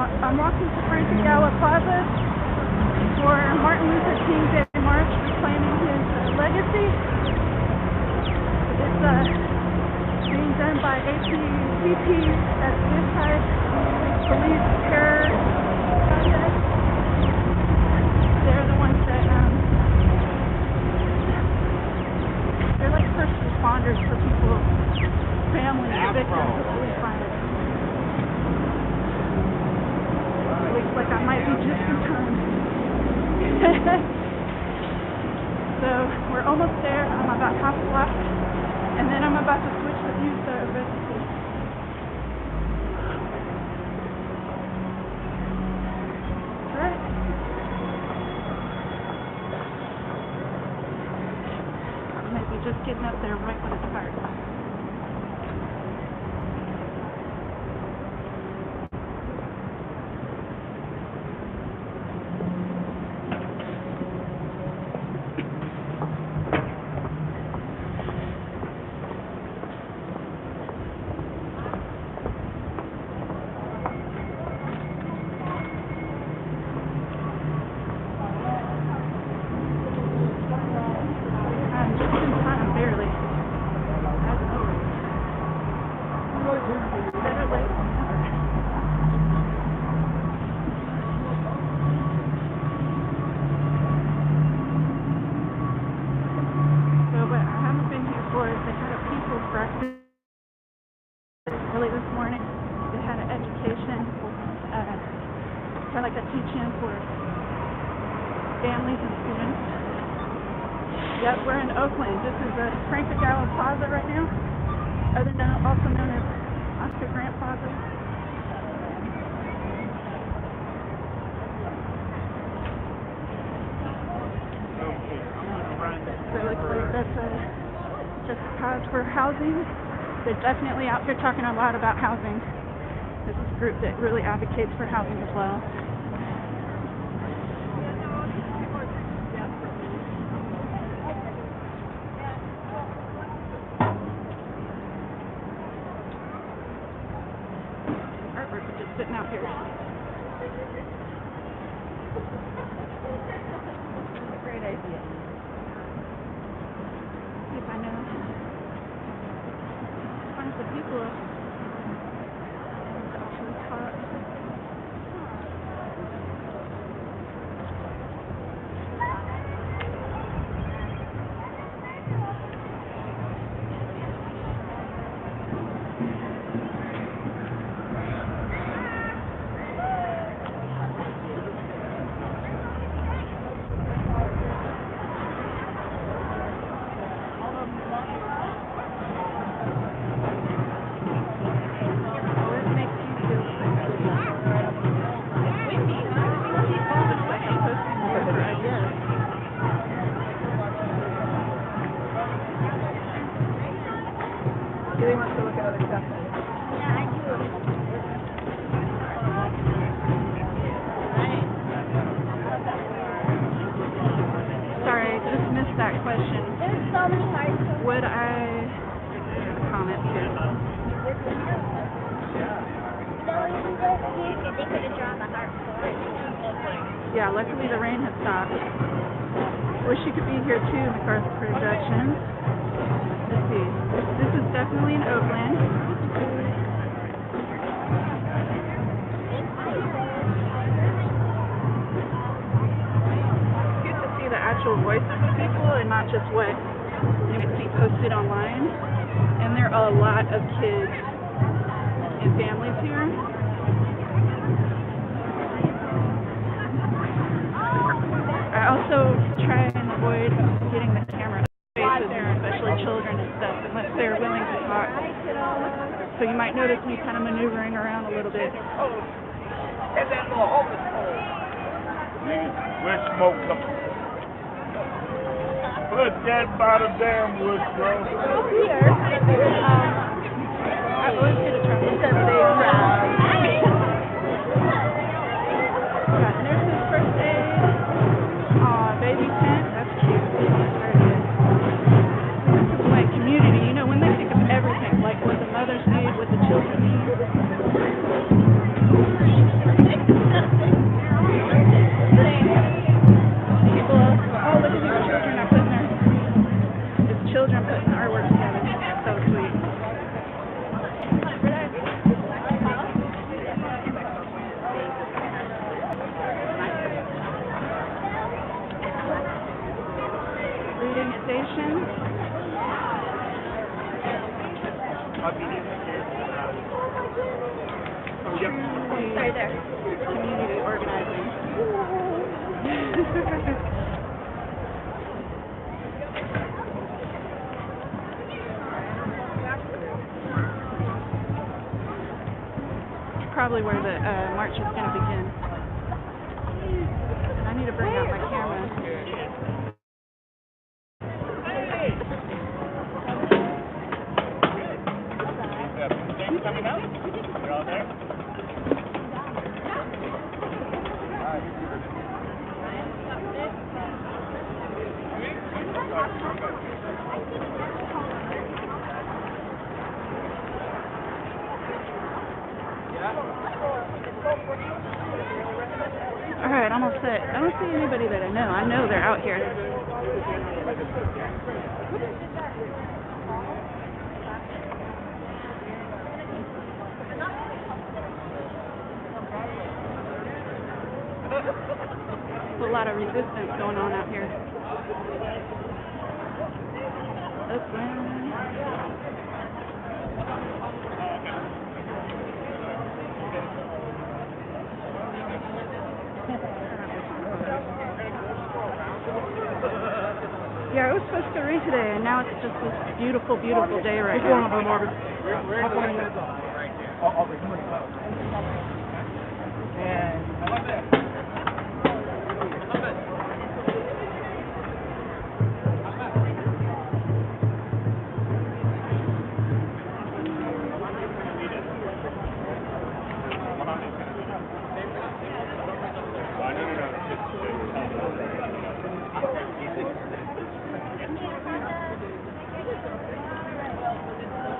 I'm walking to Plaza for Martin Luther King Day March, reclaiming his legacy. It's being done by APTP, that's Anti-Police Terror Project. They're the ones that, they're like first responders for people, families, victims of police violence. Looks like I might be just in time. So we're almost there. I'm about half a block, and then I'm about to switch the views to obesity. Right. I might be just getting up there right when it starts. Early this morning, they had an education, kind of like a teach-in for families and students. Yep, we're in Oakland. This is the Frank McGowan Plaza right now, also known as Oscar Grant Plaza. So it looks like that's just a cause for housing. They're definitely out there talking a lot about housing. This is a group that really advocates for housing as well. Artwork is just sitting out here. That's a great idea. See if I know the people actually taught. He wants to look at other stuff. Yeah, I do. Sorry, I just missed that question. There's so many hearts. Would I comment here? They could have drawn the heart for it. Yeah, luckily the rain has stopped. Wish you could be here too, MacArthur Productions. Let's see. This is definitely in Oakland. It's good to see the actual voices of people and not just what you can see posted online. And there are a lot of kids and families here. I also try and avoid getting the camera faces there, especially children and stuff, unless they're willing to talk. So you might notice me kind of maneuvering around a little bit. We're smoking. Put that by the damn wood, bro. Here, I always get a try. It's a big crowd. Yeah, and there's his first aid. Baby tent. That's cute. This is like community. You know, when they think of everything, like what the mothers need, what the children need. right there. Community organizing. Probably where the march is going to begin. And I need to bring out my camera. Coming out? You're all there? Alright, I'm all set. I don't see anybody that I know. I know they're out here. There's a lot of resistance going on out here. Oakland. Yeah, it was supposed to rain today, and now it's just this beautiful, beautiful day right now.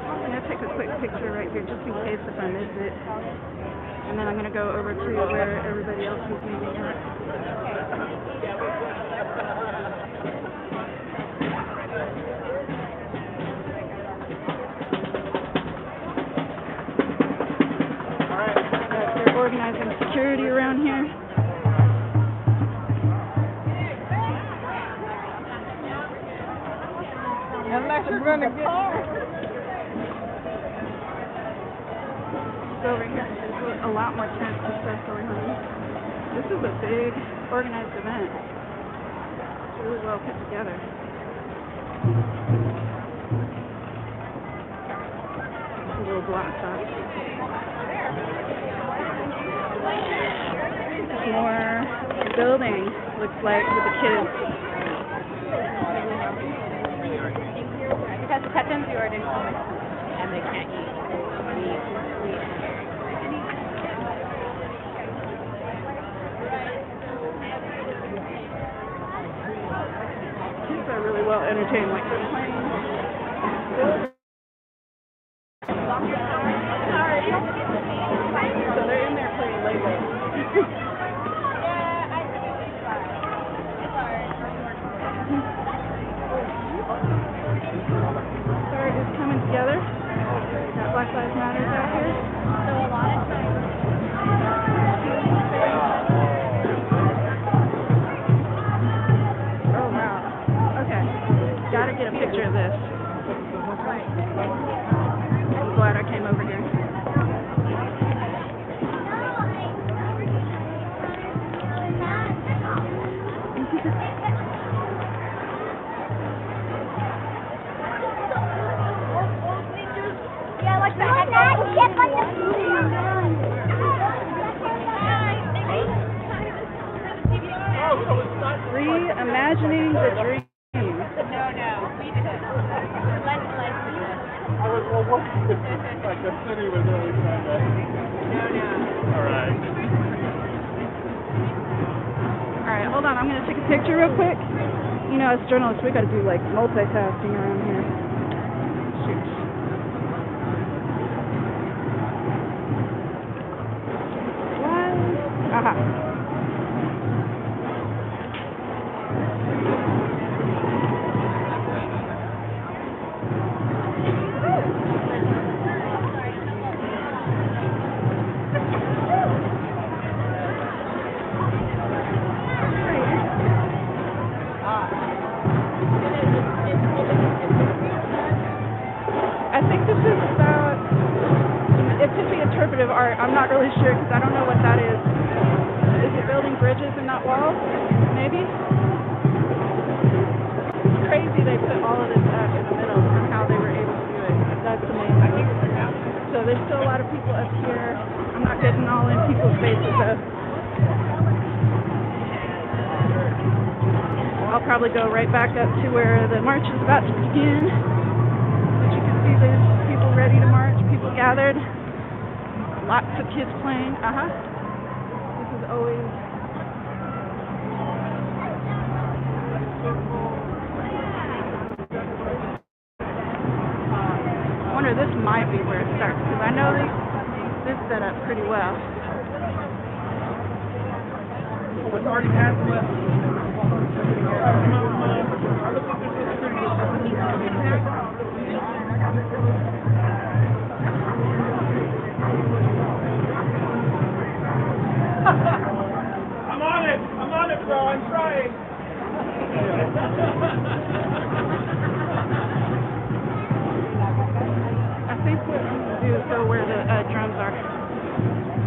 I'm going to take a quick picture right here just in case if I miss it. And then I'm going to go over to where everybody else is meeting at. They're organizing security around here. Unless you're going to get Over here, there's a lot more tents and stuff going on. This is a big organized event. It's really well put together. It's a little block top. There's more building, looks like, with the kids. because the Tetons you already know and they can't eat. Kids are really well entertained, like they're playing. So they're in there playing Legos. Sorry, just coming together. Got Black Lives Matter out here. So a lot of times. Oh wow. Okay. Gotta get a picture of this. I'm glad I came over here. Yeah, like the Reimagining the dream. No, we didn't. Let's I was like the city was really trying to. All right. Alright, hold on. I'm going to take a picture real quick. You know, as journalists, we got to do like multitasking around here. Shoot. What? Aha. I think this is it could be interpretive art. I'm not really sure because I don't know what that also a lot of people up here. I'm not getting all in people's faces though. I'll probably go right back up to where the march is about to begin. As you can see, there's people ready to march, people gathered. Lots of kids playing. This is always I wonder, this might be where it starts because I know this set up pretty well. It's already past the left. I'm on it, bro. I'm trying. I think what I'm going to do is go where the drums are.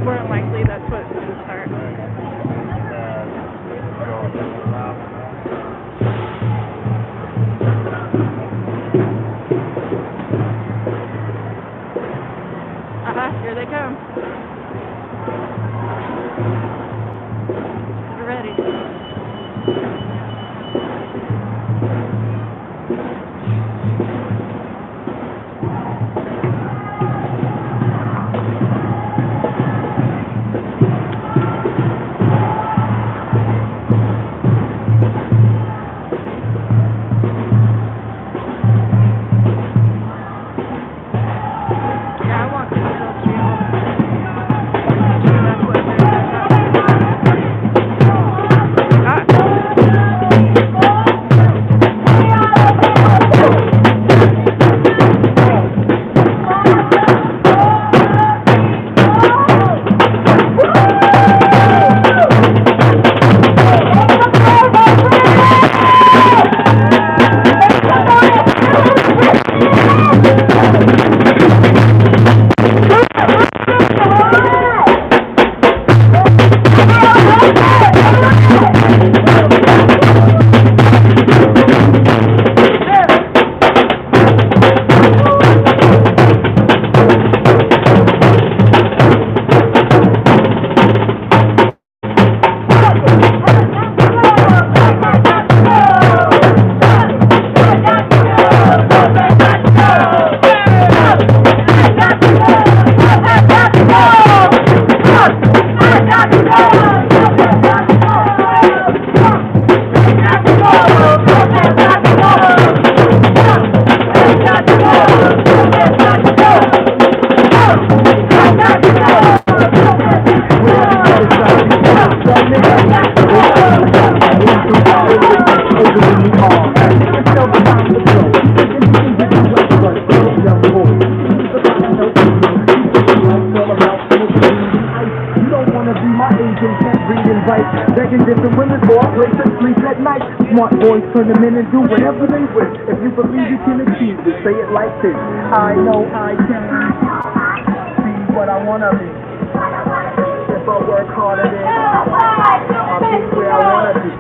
More than likely, that's what's going to start. Here they come. We're ready. Smart boys turn them in and do whatever they wish. If you believe you can achieve it, say it like this. I know I can be what I wanna be. If I work hard at it, I'll be where I wanna be.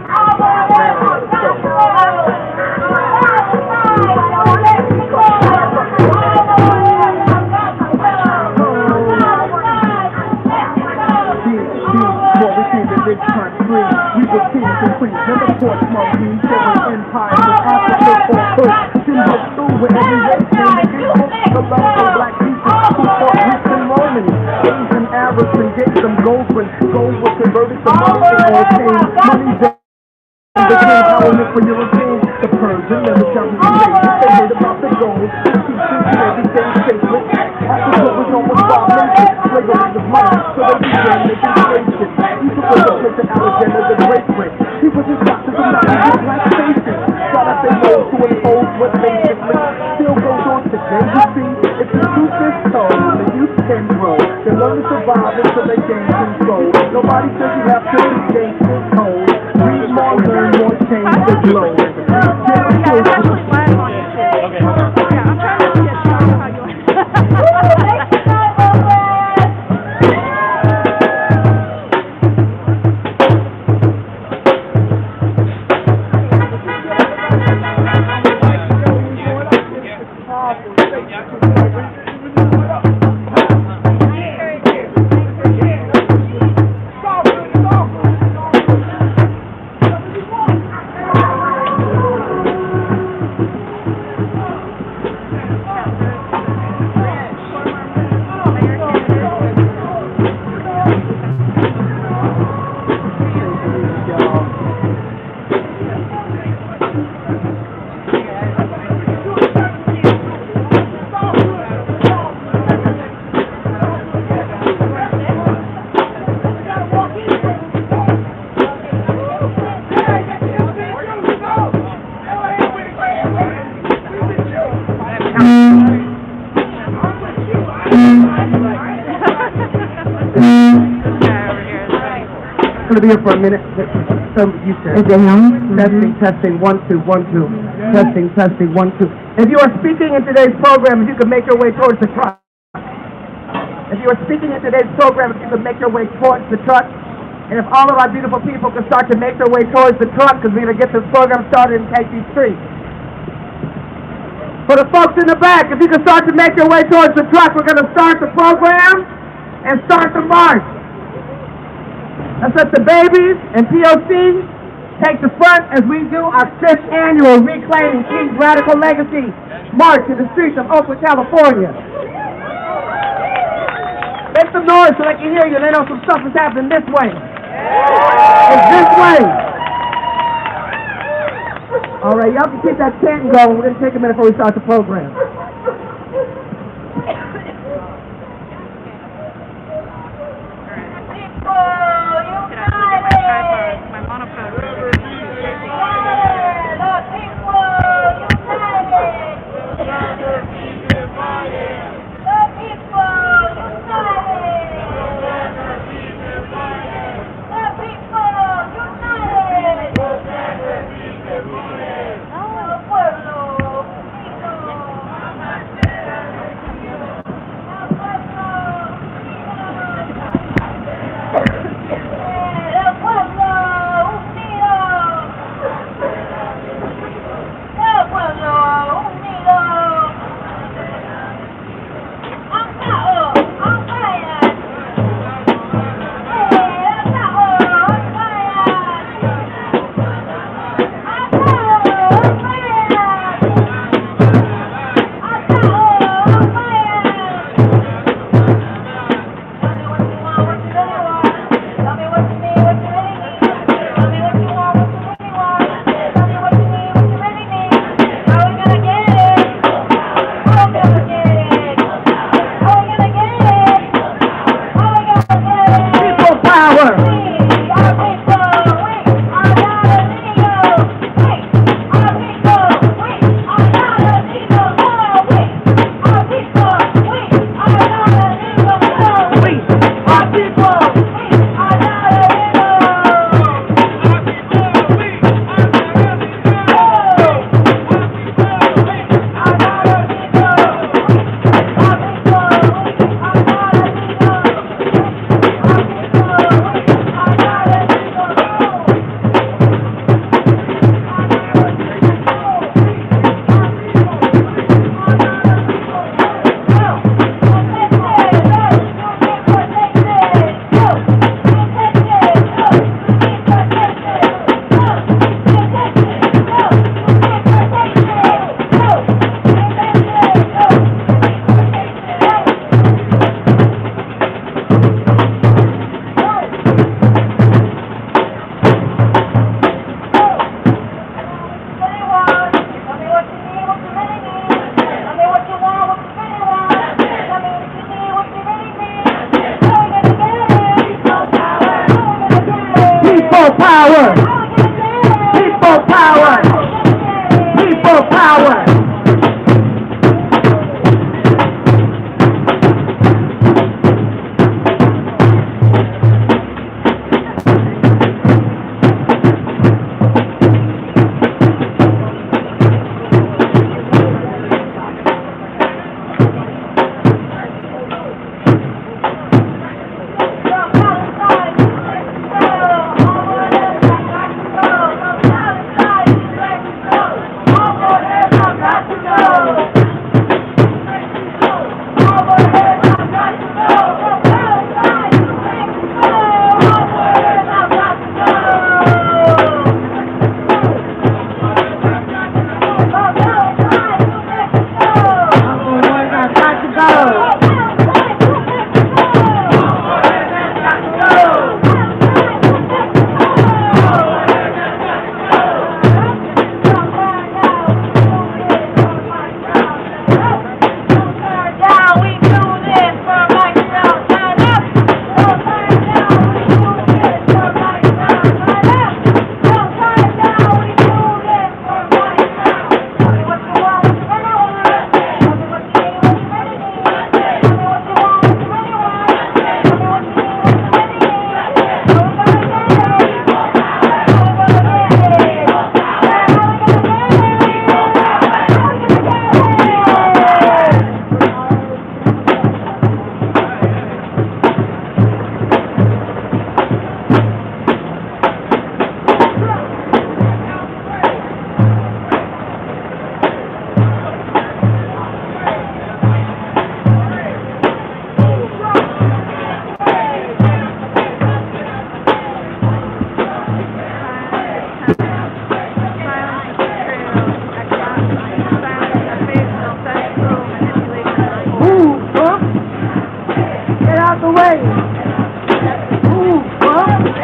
Rich country, we were kings and queens, never fought monkeys, seven empires, and Africa for push, Timbuktu with every race name, the love for black people, who fought Greeks and Romans, Asian Arabs and gave them gold was converted to money, all came, money down, became empowerment for Europeans, the Persian, and the Chinese, they heard about the gold, teachers and everything sacred, Africa was almost dominated, slavery was money, so they began making slaves. Was a place that Alexander the Great went. He was his doctor from the black faces. Shot at their nose to impose what basically still goes on today. You see, if the truth is told, the youth can grow. They learn to survive until they gain control. Nobody says you have to be gangster told. Read more, learn more, change the glow. going to be here for a minute. You said. Is it him? Testing, 1, 2, 1, 2. Testing, 1, 2. If you are speaking in today's program, if you could make your way towards the truck. If you are speaking in today's program, if you could make your way towards the truck. And if all of our beautiful people could start to make their way towards the truck, because we're going to get this program started and take these streets. For the folks in the back, if you could start to make your way towards the truck, we're going to start the program and start the march. Let's let the babies and POC take the front as we do our 5th annual Reclaiming King's Radical Legacy March in the streets of Oakland, California. Make some noise so they can hear you and they know some stuff is happening this way. It's this way. All right, y'all can keep that chanting going. We're going to take a minute before we start the program. My monopod.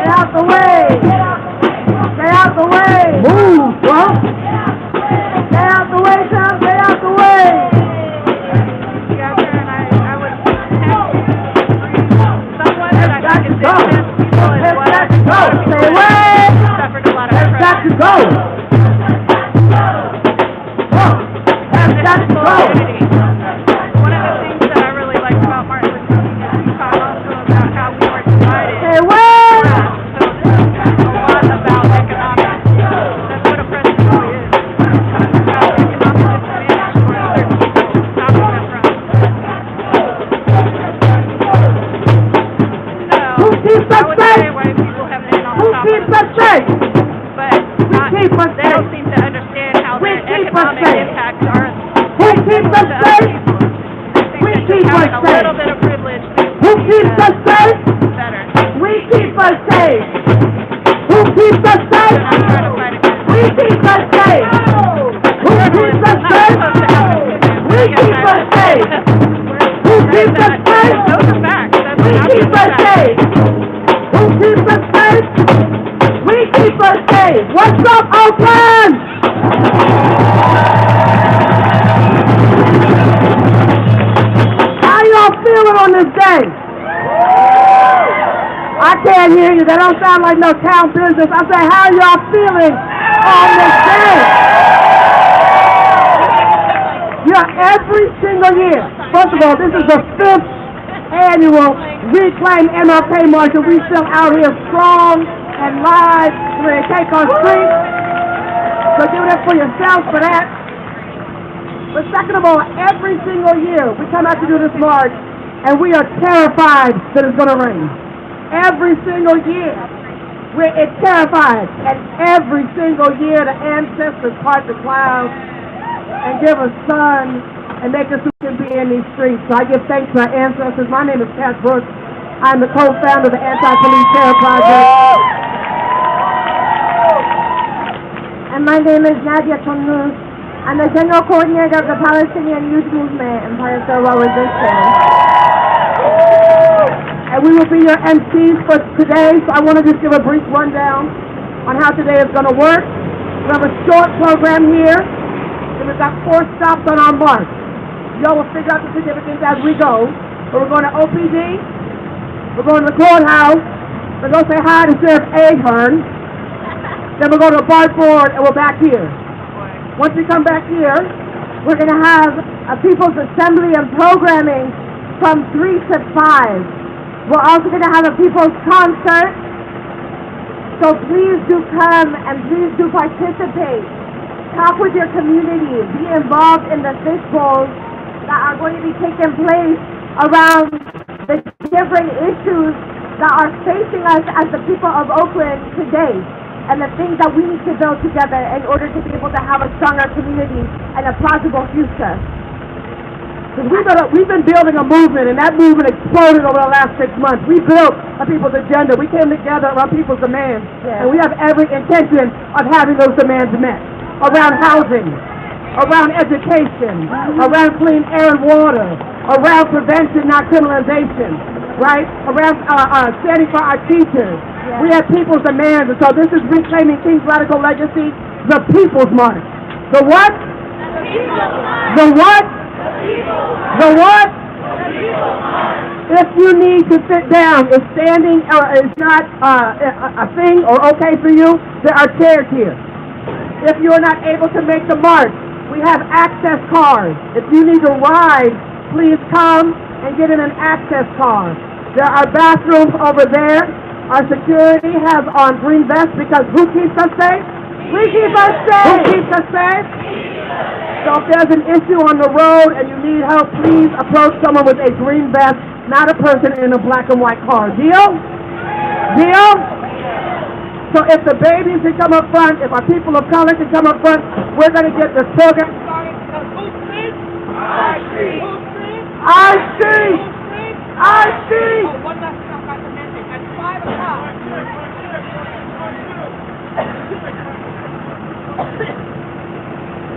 Stay out the way. Stay out the way. Move, bro. Stay out the way, Tom. Stay out the way. Yeah, and I would someone that I got to people as well. Go. Stay away. Suffered a lot of That's got to go. That's got to go. One of the things that I really liked about Martin Luther King is he taught also about how we were divided. Stay away. So this is a lot about economics. That's what oppression really is. It's about economic disadvantage for other people, stopping them from. Who keeps us I would safe? say white people have been on Who top keeps of us safe? but keep us they don't safe? seem to understand how We their keep us economic safe? impacts are Who keeps us safe? We keep us having a safe. little bit of privilege Who keeps us safe? better. We keep us safe. Who keeps us safe? I'm trying to fight against We keep us safe. Who keeps us safe? We keep us safe. Who keeps us safe? Those are facts. That's We not keep just us facts. safe. Who keeps us safe? We keep us safe. What's up, Oakland? How y'all feeling on this day? I can't hear you. That don't sound like no town business. I say, how y'all feeling on this day? Yeah, every single year. First of all, this is the 5th annual Reclaim MLK March, and we still out here strong and live. We're going to take our streets. So give it up for yourselves for that. But second of all, every single year we come out to do this march, and we are terrified that it's going to rain. Every single year, it's terrified. And every single year, the ancestors part the clouds and give us sun and make us who can be in these streets. So I give thanks to our ancestors. My name is Kat Brooks. I'm the co-founder of the Anti-Police Terror Project. And my name is Nadia Tonus. I'm the general coordinator of the Palestinian Youth Movement and Palestinian Resistance. And we will be your MCs for today, so I want to just give a brief rundown on how today is going to work. We have a short program here, and we've got 4 stops on our march. Y'all will figure out the significance as we go. But we're going to OPD, we're going to the courthouse, we're going to say hi to Sheriff Ahern, then we're going to a bar board, and we're back here. Once we come back here, we're going to have a People's Assembly and programming from 3 to 5. We're also going to have a people's concert, so please do come and please do participate. Talk with your community, be involved in the fishbowls that are going to be taking place around the different issues that are facing us as the people of Oakland today, and the things that we need to build together in order to be able to have a stronger community and a plausible future. Because we've been building a movement, and that movement exploded over the last 6 months. We built a people's agenda. We came together around people's demands, and we have every intention of having those demands met. Around housing, around education, around clean air and water, around prevention, not criminalization, right? Around standing for our teachers. We have people's demands, and so this is Reclaiming King's Radical Legacy, the People's March. The what? The what? The what? If you need to sit down, if standing is not a thing or okay for you, there are chairs here. If you are not able to make the march, we have access cars. If you need to ride, please come and get in an access car. There are bathrooms over there. Our security has on green vests because who keeps us safe? We keep us safe. Who keeps us safe? So if there's an issue on the road and you need help, please approach someone with a green vest, not a person in a black and white car. Deal? Deal? So if the babies can come up front, if our people of color can come up front, we're going to get this program started. I see. I see. I see. One last thing I forgot to mention. At 5 o'clock.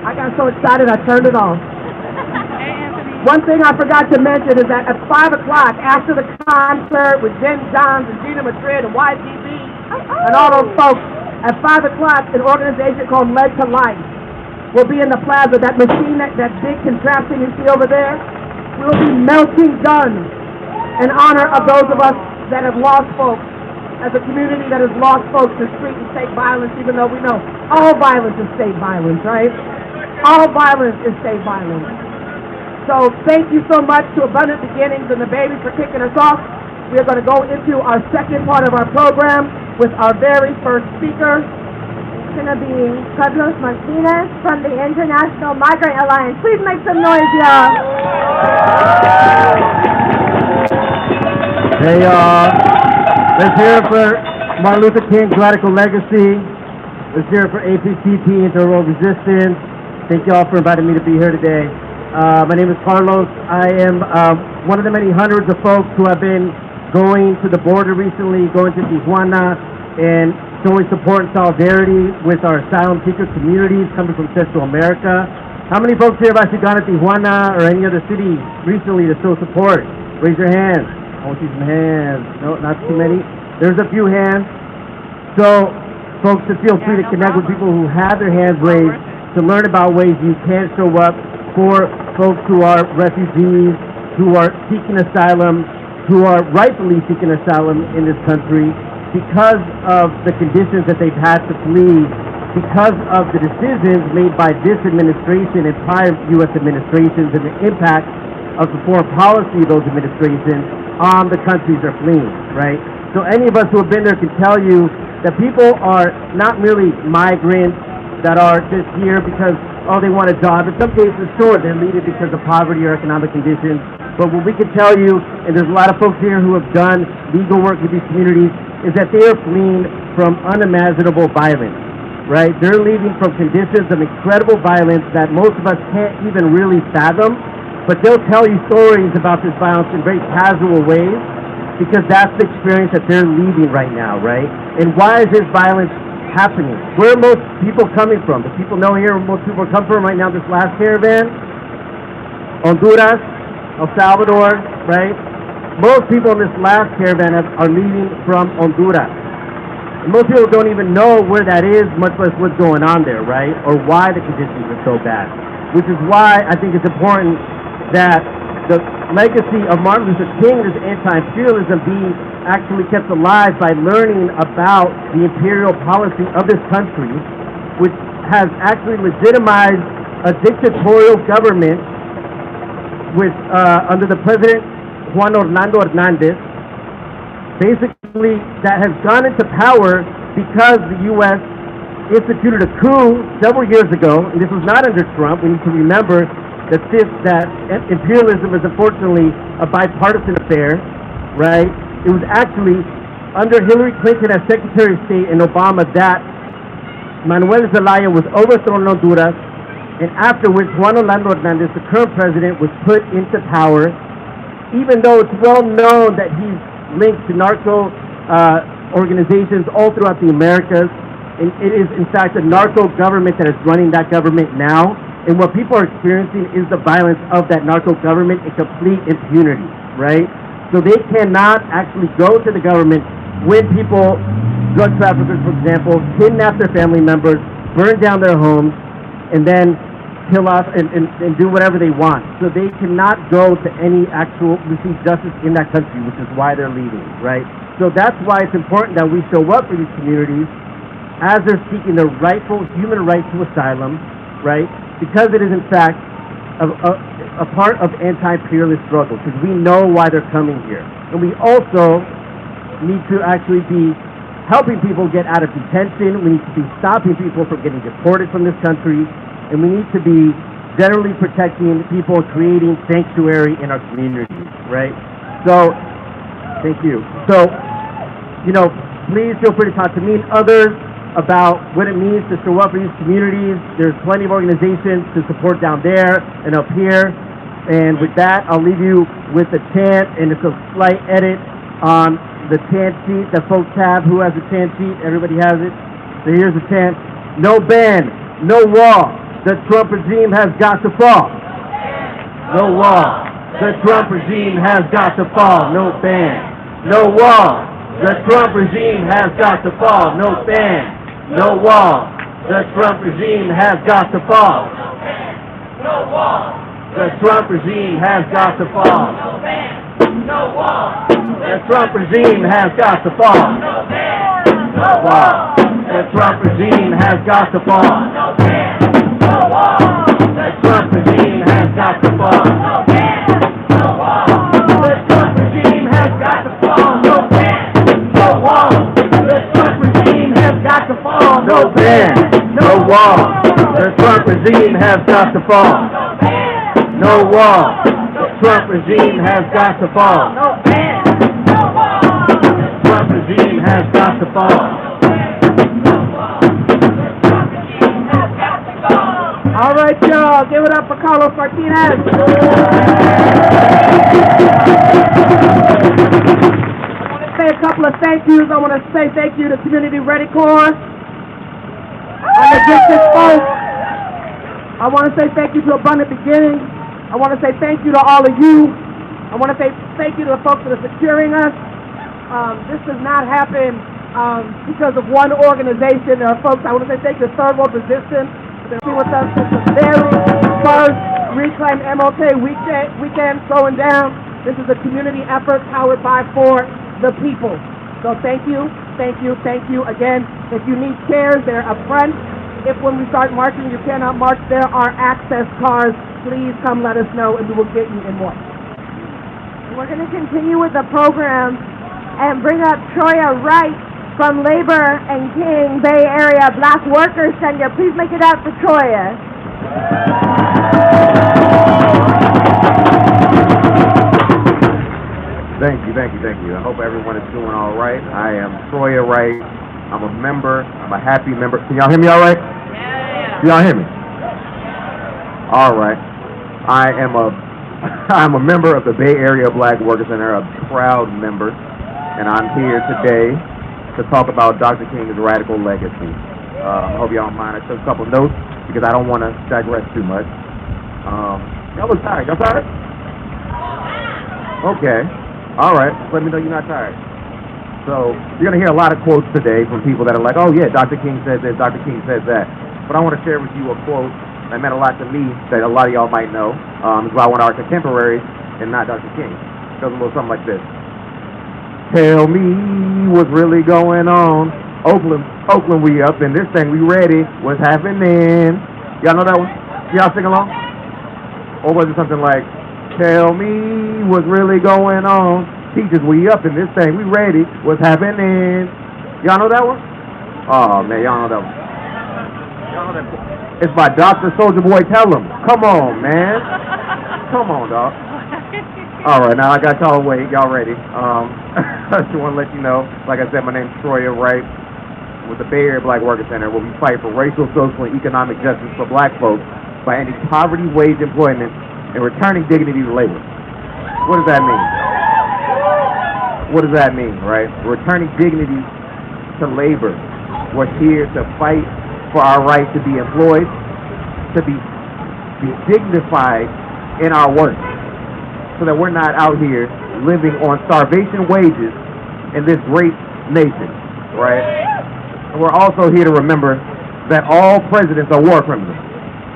I got so excited I turned it off. Hey, Anthony. One thing I forgot to mention is that at 5 o'clock, after the concert with Jen Johns and Gina Madrid and YGB and all those folks. At 5 o'clock, an organization called Led to Life will be in the plaza. That machine, that big contraption you see over there, will be melting guns in honor of those of us that have lost folks, as a community that has lost folks to street and state violence, even though we know all violence is state violence, right? All violence is state violence. So thank you so much to Abundant Beginnings and the Baby for kicking us off. We are going to go into our second part of our program with our very first speaker. It's going to be Carlos Martinez from the International Migrant Alliance. Please make some noise, y'all. Hey, let's hear it for Martin Luther King's radical legacy. Let's hear it for APTP, Inter-World Resistance. Thank y'all for inviting me to be here today. My name is Carlos. I am one of the many hundreds of folks who have been going to the border recently, going to Tijuana, and showing support and solidarity with our asylum seeker communities coming from Central America. How many folks here have actually gone to Tijuana or any other city recently to show support? Raise your hands. I want to see some hands. No, not too many. There's a few hands. So, folks, to feel free to connect with people who have their hands raised to learn about ways you can show up for folks who are refugees, who are seeking asylum, who are rightfully seeking asylum in this country because of the conditions that they've had to flee, because of the decisions made by this administration and prior U.S. administrations and the impact of the foreign policy of those administrations on the countries they're fleeing, right? So any of us who have been there can tell you that people are not merely migrants that are just here because, oh, they want a job. In some cases, sure, they're leaving because of poverty or economic conditions. But what we can tell you, and there's a lot of folks here who have done legal work with these communities, is that they are fleeing from unimaginable violence, right? They're leaving from conditions of incredible violence that most of us can't even really fathom, but they'll tell you stories about this violence in very casual ways because that's the experience that they're leaving right now, right? And why is this violence happening? Where are most people coming from? Do people know here where most people are coming from right now, this last caravan? Honduras, El Salvador, right? Most people in this last caravan are leaving from Honduras. And most people don't even know where that is, much less what's going on there, right? Or why the conditions are so bad. Which is why I think it's important that the legacy of Martin Luther King, this anti-imperialism, be actually kept alive by learning about the imperial policy of this country, which has actually legitimized a dictatorial government with under the president Juan Orlando Hernandez, basically that has gone into power because the U.S. instituted a coup several years ago, and this was not under Trump. We need to remember that imperialism is unfortunately a bipartisan affair, right? It was actually under Hillary Clinton as Secretary of State and Obama that Manuel Zelaya was overthrown in Honduras, and after which Juan Orlando Hernandez, the current president, was put into power, even though it's well known that he's linked to narco organizations all throughout the Americas, and it is in fact a narco government that is running that government now, and what people are experiencing is the violence of that narco government in complete impunity, right? So they cannot actually go to the government when people, drug traffickers for example, kidnap their family members, burn down their homes, and then kill off and do whatever they want. So they cannot go to any actual receive justice in that country, which is why they're leaving, right? So that's why it's important that we show up for these communities as they're seeking their rightful human right to asylum, right? Because it is in fact a part of anti-imperialist struggle, because we know why they're coming here. And we also need to actually be helping people get out of detention. We need to be stopping people from getting deported from this country. And we need to be generally protecting people and creating sanctuary in our communities, right? So, thank you. So, please feel free to talk to me and others about what it means to show up for these communities. There's plenty of organizations to support down there and up here. And with that, I'll leave you with a chant, and it's a slight edit on the chant sheet that folks have. Who has a chant sheet? Everybody has it. So here's the chant. No ban, no wall. The Trump regime has got to fall. No wall. The Trump regime has got to fall. No ban. No wall. The Trump regime has got to fall. No ban, no wall. The Trump regime has got to fall. No wall. The Trump regime has got to fall. No ban, no wall. The Trump regime has got to fall. No ban, no wall. The Trump regime has got to fall. No ban, no wall. The Trump regime has got to fall. No ban, no wall. The Trump regime has got to fall. No ban, no wall. The Trump regime has got to fall. No ban, no wall. The Trump regime has got to fall. No wall. The Trump regime has got to fall. No ban, no wall. The Trump regime has got to fall. All right, y'all, give it up for Carlos Martinez. I want to say a couple of thank yous. I want to say thank you to Community Ready Corps and the Gifted folks. I want to say thank you to Abundant Beginnings. I want to say thank you to all of you. I want to say thank you to the folks that are securing us. This does not happen because of one organization. There are folks, I want to say thank you to Third World Resistance. They've been with us since the very first Reclaim MLK weekend going down. This is a community effort powered by, for the people. So thank you, thank you, thank you. Again, if you need chairs, they're up front. If when we start marching you cannot march, there are access cars. Please come let us know and we will get you in one. We're going to continue with the program and bring up Troya Wright from Labor and King Bay Area Black Workers Center. Please make it out for Troya. Thank you. I hope everyone is doing all right. I am Troya Wright. I'm a member. I'm a happy member. Can y'all hear me all right? Yeah. Can y'all hear me? All right. I'm a member of the Bay Area Black Workers Center, a proud member, and I'm here today to talk about Dr. King's radical legacy. I hope y'all don't mind. I took a couple notes because I don't want to digress too much. Y'all look tired. Y'all tired? Okay. All right. Just let me know you're not tired. So you're going to hear a lot of quotes today from people that are like, oh, yeah, Dr. King said this, Dr. King said that. But I want to share with you a quote that meant a lot to me that a lot of y'all might know. It's by one of our contemporaries and not Dr. King. It goes a little something like this. Tell me what's really going on. Oakland, we up in this thing, we ready. What's happening? Y'all know that one? Y'all sing along? Or was it something like, tell me what's really going on. Teachers, we up in this thing, we ready. What's happening? Y'all know that one? Oh, man, y'all know that one. Y'all know that one. It's by Dr. Soulja Boy. Tell him. Come on, man. Come on, dog. All right, now I got y'all awake. Y'all ready? I just want to let you know, like I said, my name's Troya Wright with the Bay Area Black Workers Center, where we fight for racial, social, and economic justice for black folks by ending poverty, wage employment, and returning dignity to labor. What does that mean? What does that mean, right? Returning dignity to labor. We're here to fight for our right to be employed, to be dignified in our work, so that we're not out here living on starvation wages in this great nation, right? And we're also here to remember that all presidents are war criminals.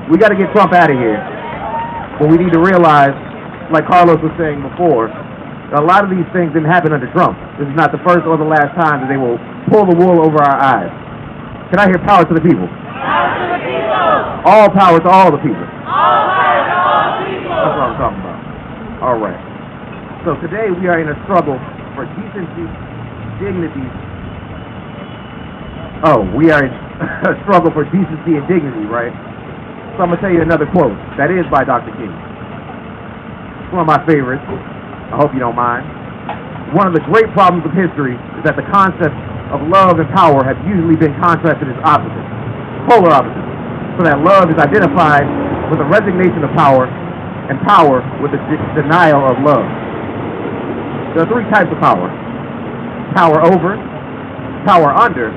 We got to get Trump out of here, but we need to realize, like Carlos was saying before, a lot of these things didn't happen under Trump. This is not the first or the last time that they will pull the wool over our eyes. Can I hear power to the people? Power to the people! All power to all the people. All power to all the people! That's what I'm talking about. All right. So today we are in a struggle for decency, dignity. Oh, we are in a struggle for decency and dignity, right? So I'm going to tell you another quote. That is by Dr. King. It's one of my favorites. I hope you don't mind. One of the great problems of history is that the concepts of love and power have usually been contrasted as opposites, polar opposites, so that love is identified with a resignation of power and power with the denial of love. There are three types of power: power over, power under,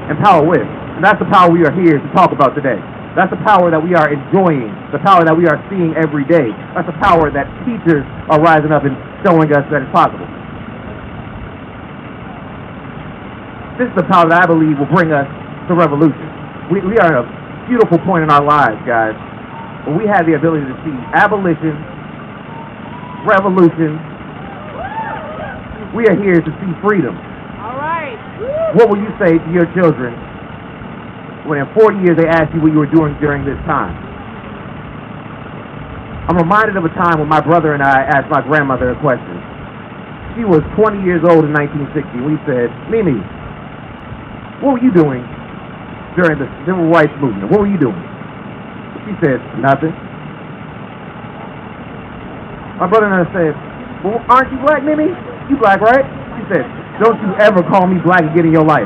and power with. And that's the power we are here to talk about today. That's the power that we are enjoying, the power that we are seeing every day. That's the power that teachers are rising up and showing us that it's possible. this is the power that I believe will bring us to revolution. We are at a beautiful point in our lives, guys, where we have the ability to see abolition, revolution. We are here to see freedom. All right. What will you say to your children when in 40 years they ask you what you were doing during this time? I'm reminded of a time when my brother and I asked my grandmother a question. She was 20 years old in 1960. We said, Mimi, what were you doing during the civil rights movement? What were you doing? She said, nothing. My brother and I said, well, aren't you black, Mimi? You black, right? She said, don't you ever call me black again in your life.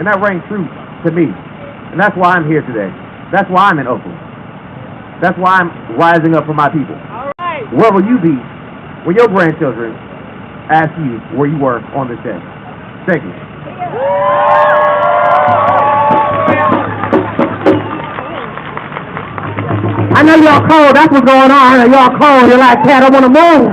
And that rang true to me. And that's why I'm here today. That's why I'm in Oakland. That's why I'm rising up for my people. All right. Where will you be when your grandchildren ask you where you were on this day? Thank you. I know y'all cold. That's what's going on. I know y'all cold. You're like, Cat, I want to move.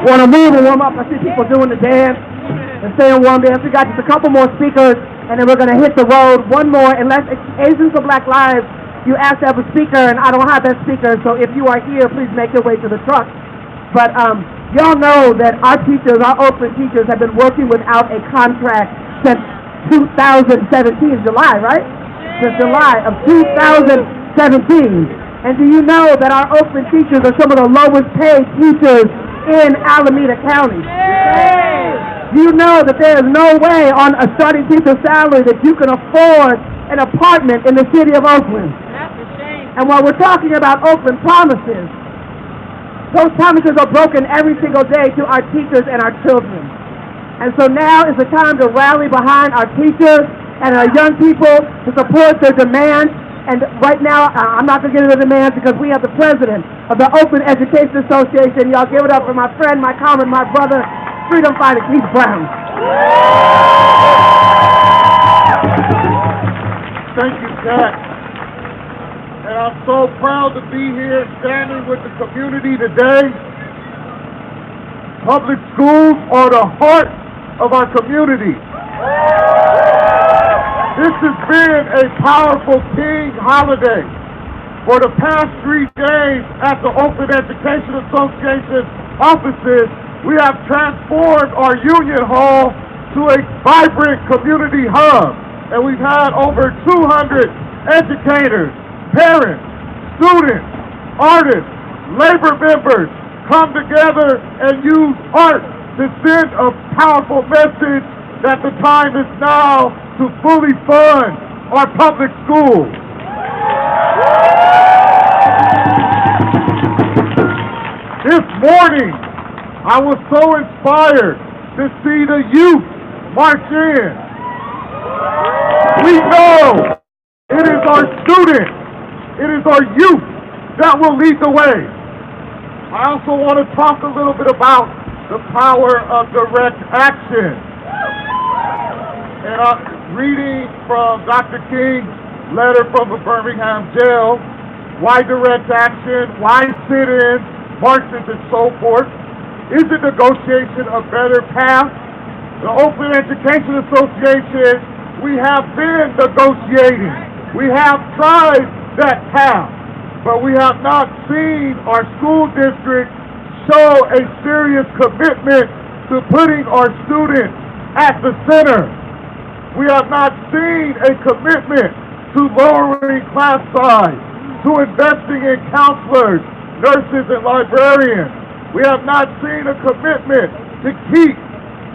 Want to move and warm up. I see people doing the dance and staying warm dance. We got just a couple more speakers, and then we're going to hit the road. One more. Unless it's Asians for Black Lives, you ask to have a speaker, and I don't have that speaker. So if you are here, please make your way to the truck. But y'all know that our teachers, our Oakland teachers, have been working without a contract since 2017, July, right? Since July of 2017. And do you know that our Oakland teachers are some of the lowest paid teachers in Alameda County? Do you know that there is no way on a starting teacher salary that you can afford an apartment in the city of Oakland? That's a shame. And while we're talking about Oakland promises, those promises are broken every single day to our teachers and our children. And so now is the time to rally behind our teachers and our young people to support their demands. And right now, I'm not going to get into the demands because we have the president of the Oakland Education Association. Y'all give it up for my friend, my comrade, my brother, freedom fighter, Keith Brown. Thank you, Kat. And I'm so proud to be here standing with the community today. Public schools are the heart of our community. This has been a powerful King holiday. For the past 3 days at the Oakland Education Association offices, we have transformed our Union Hall to a vibrant community hub. And we've had over 200 educators, parents, students, artists, labor members come together and use art to send a powerful message that the time is now to fully fund our public schools. This morning, I was so inspired to see the youth march in. We know it is our students, it is our youth that will lead the way. I also want to talk a little bit about the power of direct action. And reading from Dr. King's letter from the Birmingham jail, why direct action, why sit-ins, marches, and so forth? Is the negotiation a better path? The Oakland Education Association, we have been negotiating. We have tried that path, but we have not seen our school district show a serious commitment to putting our students at the center. We have not seen a commitment to lowering class size, to investing in counselors, nurses, and librarians. We have not seen a commitment to keep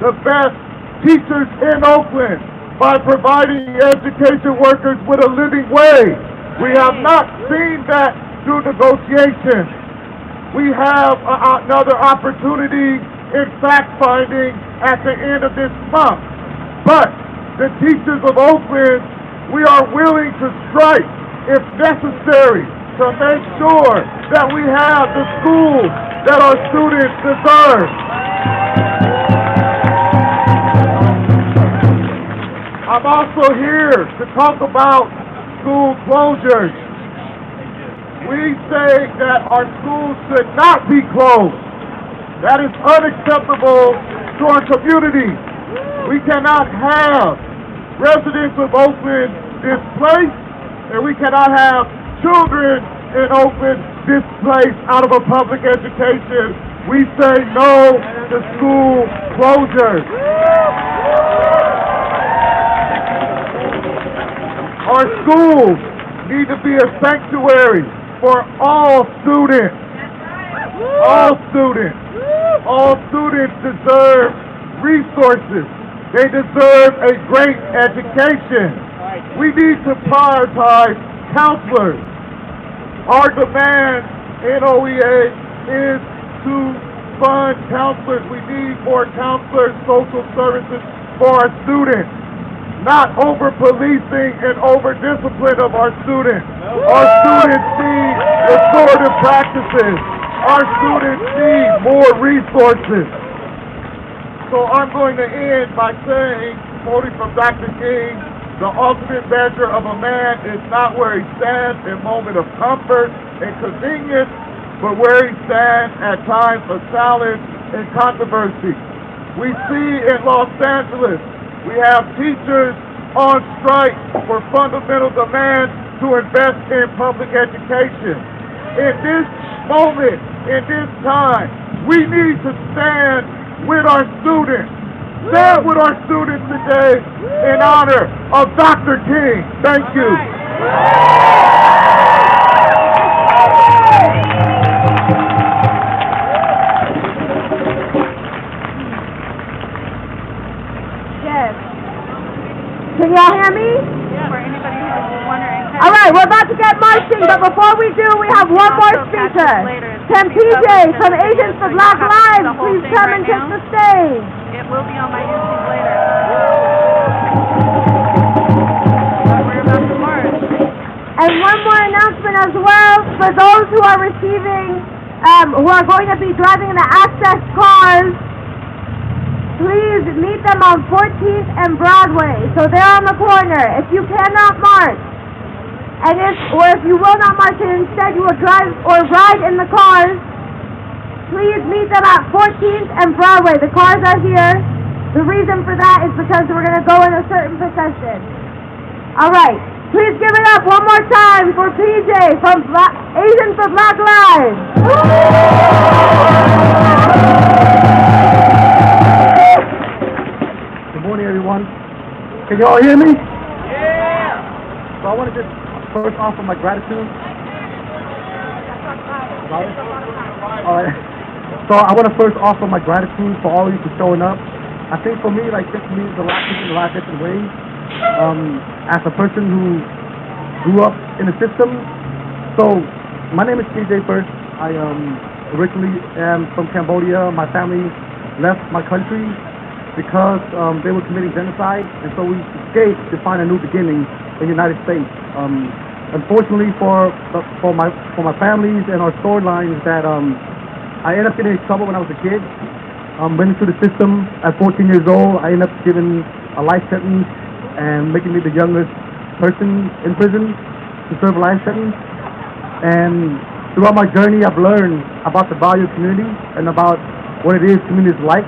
the best teachers in Oakland by providing education workers with a living wage. We have not seen that through negotiations. We have another opportunity in fact-finding at the end of this month. But the teachers of Oakland, we are willing to strike if necessary to make sure that we have the schools that our students deserve. I'm also here to talk about school closures. We say that our schools should not be closed. That is unacceptable to our community. We cannot have residents of Oakland displaced, and we cannot have children in Oakland displaced out of a public education. We say no to school closures. Our schools need to be a sanctuary for all students. All students. All students deserve resources. They deserve a great education. We need to prioritize counselors. Our demand in OEA is to fund counselors. We need more counselors, social services for our students. Not over-policing and over-discipline of our students. Our students need restorative practices. Our students need more resources. So I'm going to end by saying, quoting from Dr. King, the ultimate measure of a man is not where he stands in moment of comfort and convenience, but where he stands at times of challenge and controversy. We see in Los Angeles, we have teachers on strike for fundamental demands to invest in public education. In this moment, in this time, we need to stand with our students. Stand with our students today in honor of Dr. King. Thank you. Yes. Can y'all hear me? For anybody who's wondering. All right, we're about to get marching, but before we do, we have one more speaker. Can PJ from Agents for Black Lives please come and take the stage? It will be on my YouTube later. But we're about to march. And one more announcement as well, for those who are receiving, who are going to be driving the access cars, please meet them on 14th and Broadway. So they're on the corner. If you cannot march, and if you will not march and instead you will drive or ride in the cars, please meet them at 14th and Broadway. The cars are here. The reason for that is because we're going to go in a certain procession. All right. Please give it up one more time for PJ from Asians for Black Lives. Good morning, everyone. Can you all hear me? Yeah! So I want to just first offer my gratitude. All right. So I want to first offer my gratitude for all of you for showing up. I think for me, like, this means a lot in a lot of different ways. As a person who grew up in the system, so my name is PJ first. I originally am from Cambodia. My family left my country because they were committing genocide, and so we escaped to find a new beginning in the United States. Unfortunately for my families and our storylines, that I ended up getting in trouble when I was a kid. Went into the system at 14 years old. I ended up given a life sentence and making me the youngest person in prison to serve a life sentence. And throughout my journey, I've learned about the value of community and about what it is community is like.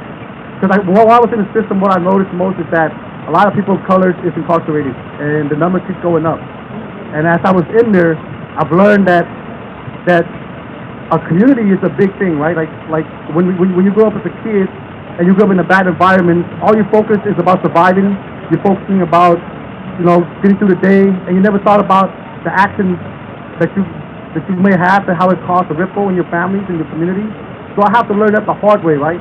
Because while I was in the system, what I noticed most is that a lot of people of color is incarcerated, and the number keeps going up. And as I was in there, I've learned that a community is a big thing, right? Like when you grow up as a kid and you grow up in a bad environment, all your focus is about surviving. You're focusing about, getting through the day, and you never thought about the actions that you may have and how it caused a ripple in your families and your community. So I have to learn that the hard way, right?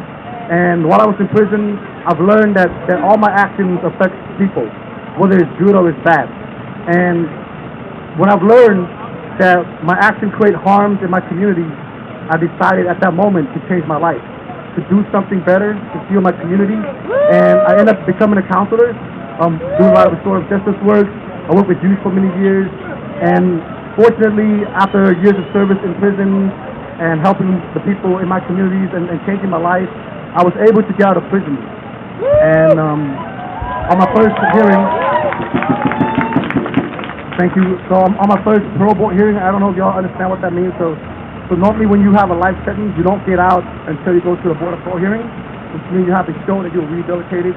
And while I was in prison, I've learned that all my actions affect people, whether it's good or it's bad. And when I've learned that my actions create harms in my community, I decided at that moment to change my life, to do something better, to heal my community. And I ended up becoming a counselor, doing a lot of restorative justice work. I worked with youth for many years, and fortunately, after years of service in prison and helping the people in my communities and changing my life, I was able to get out of prison. And on my first hearing, thank you. So on my first parole board hearing, I don't know if y'all understand what that means. So normally when you have a life sentence, you don't get out until you go to the board of parole hearing, which means you have to show that you're rehabilitated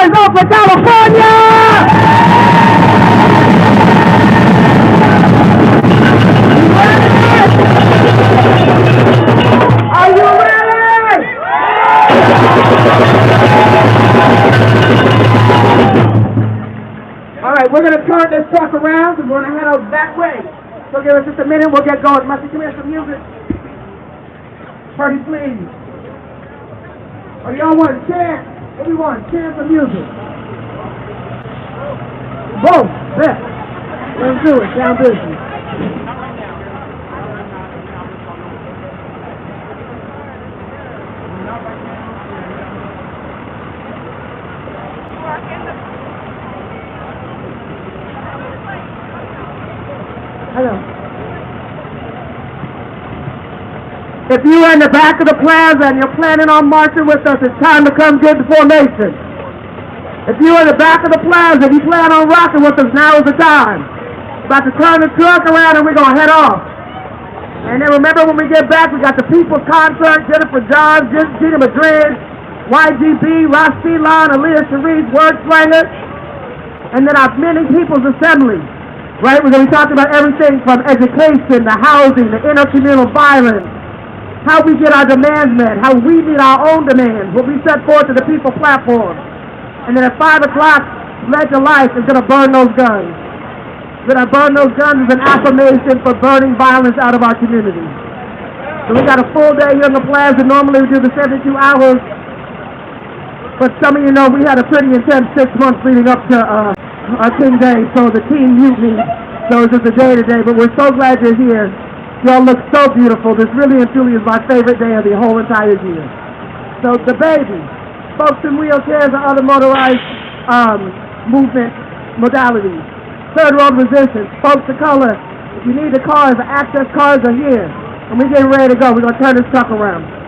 boys, Oakland, California! Are you ready? All right, we're going to turn this truck around and we're going to head out that way. So give us just a minute, we'll get going. Must come here some music. Party, please. Or y'all want to chant? What do you want? Chant some music. Boom. There. Let's do it. Down business. Hello. If you are in the back of the plaza and you're planning on marching with us, it's time to come get the formation. If you're in the back of the plaza and you plan on rocking with us, now is the time. About to turn the truck around and we're going to head off. And then remember when we get back, we got the People's Concert, Jennifer Johns, Gina Madrid, YGB, Ross Ceylon, Aaliyah Sharice, Word Slanger, and then our Many People's Assembly. Right? We're going to be talking about everything from education, to housing, to intercommunal violence, how we get our demands met, how we meet our own demands, what we set forth to the people platform. And then at 5 o'clock, Pledge of Life is going to burn those guns. We're going to burn those guns as an affirmation for burning violence out of our community. So we got a full day here in the plaza. Normally we do the 72 hours. But some of you know we had a pretty intense 6 months leading up to our King Day, so the team mutiny. So it's just a day today, but we're so glad you're here. Y'all look so beautiful. This really and truly is my favorite day of the whole entire year. So the baby, folks in wheelchairs and other motorized movement modalities, third row resistance, folks of color. If you need the cars, the access cars are here. And we're getting ready to go. We're going to turn this truck around.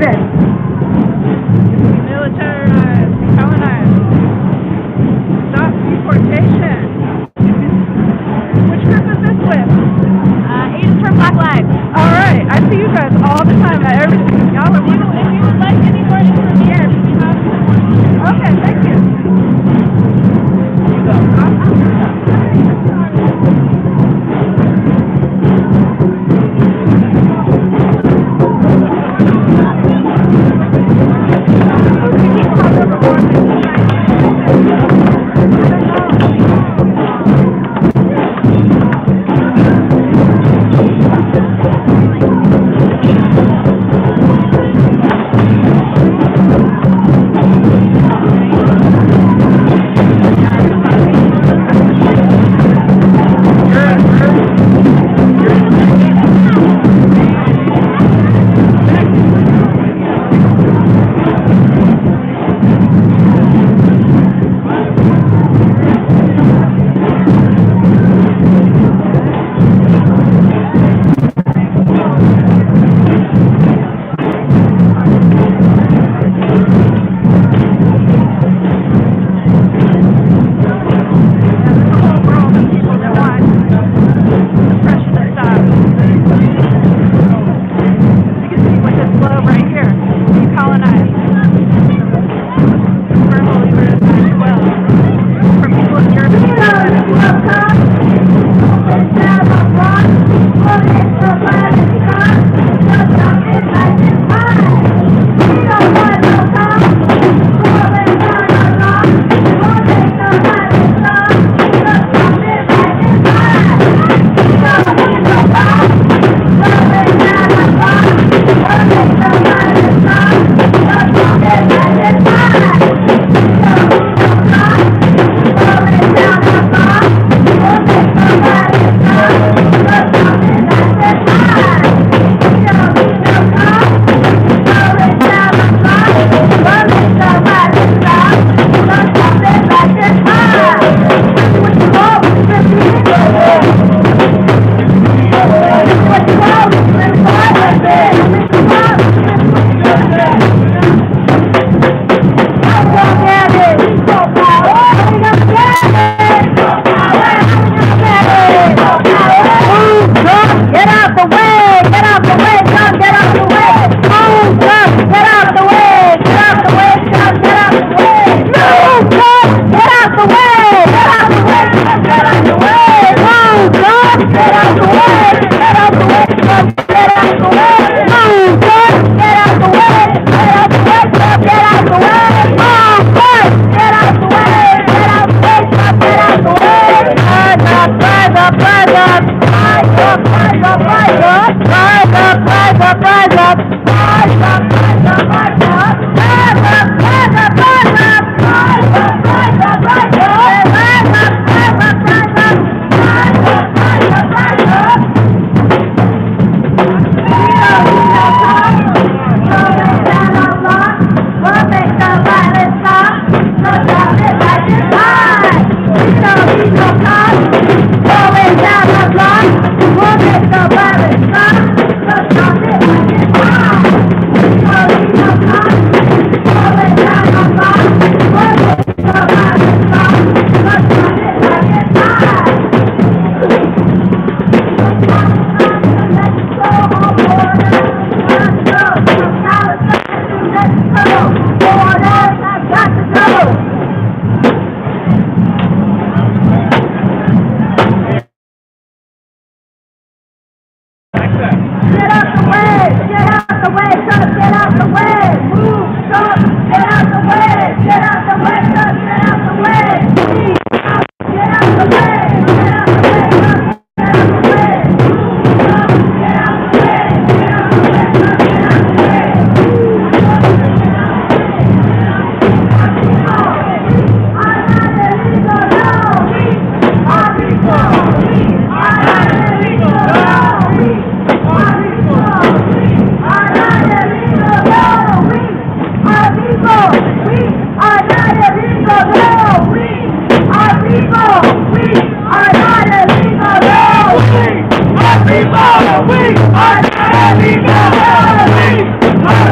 receiving? Militarized, colonized. Stop deportation. Which group is this with? Agents for Black Lives. All right, I see you guys all the time at everything. Y'all are wonderful. If you would like any more information, we have some. Okay, thank you.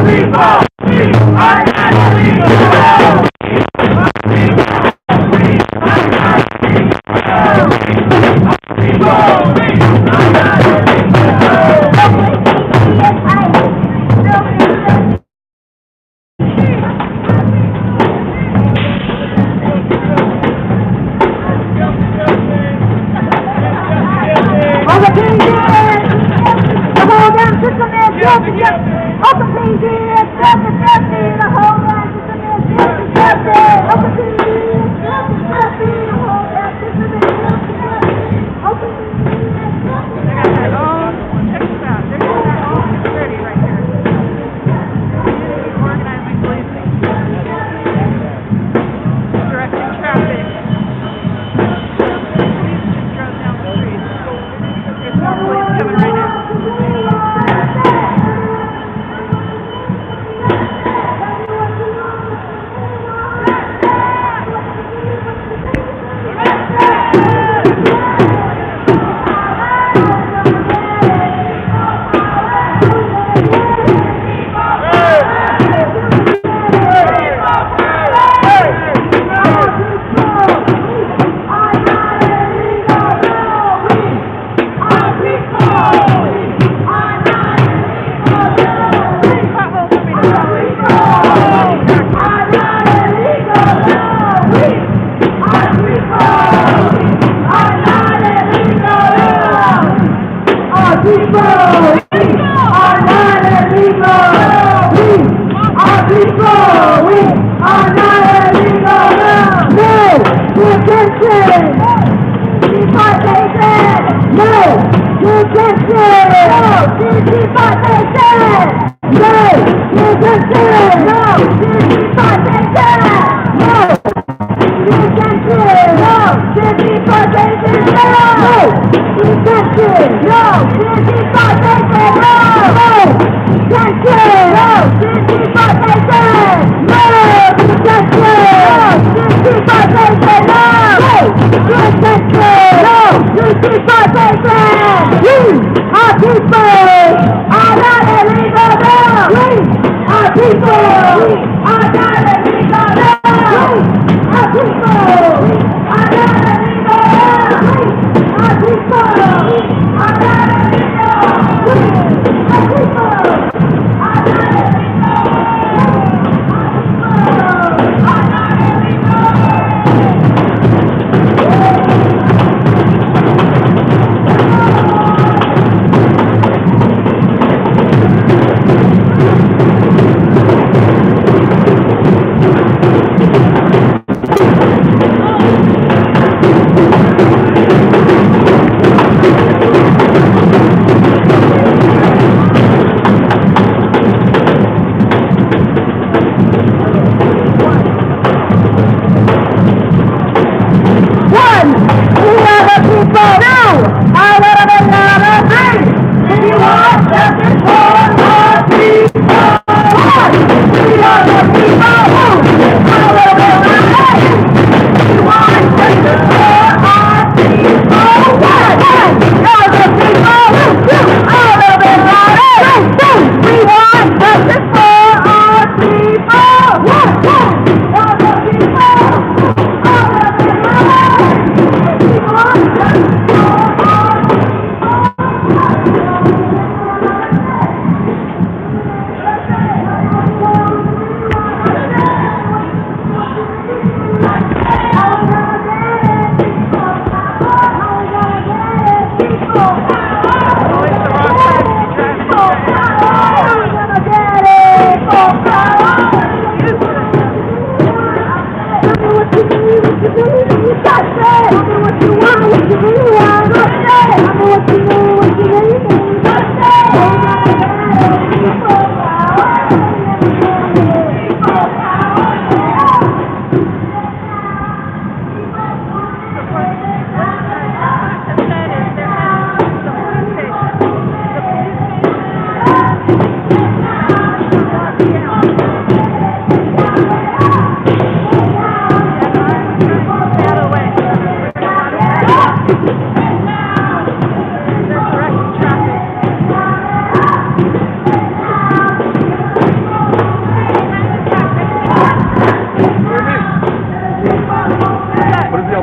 We are Oakland PD is justice, the whole land is justice. Oakland PD is justice, the whole land is justice. Oakland PD is justice. They got their own, check this out, they're doing their own security right here. Community organizing policing. Directing traffic. Police just drove down the street. There's more police coming right now.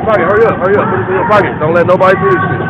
Hurry up, put it in your pocket. Don't let nobody do this shit.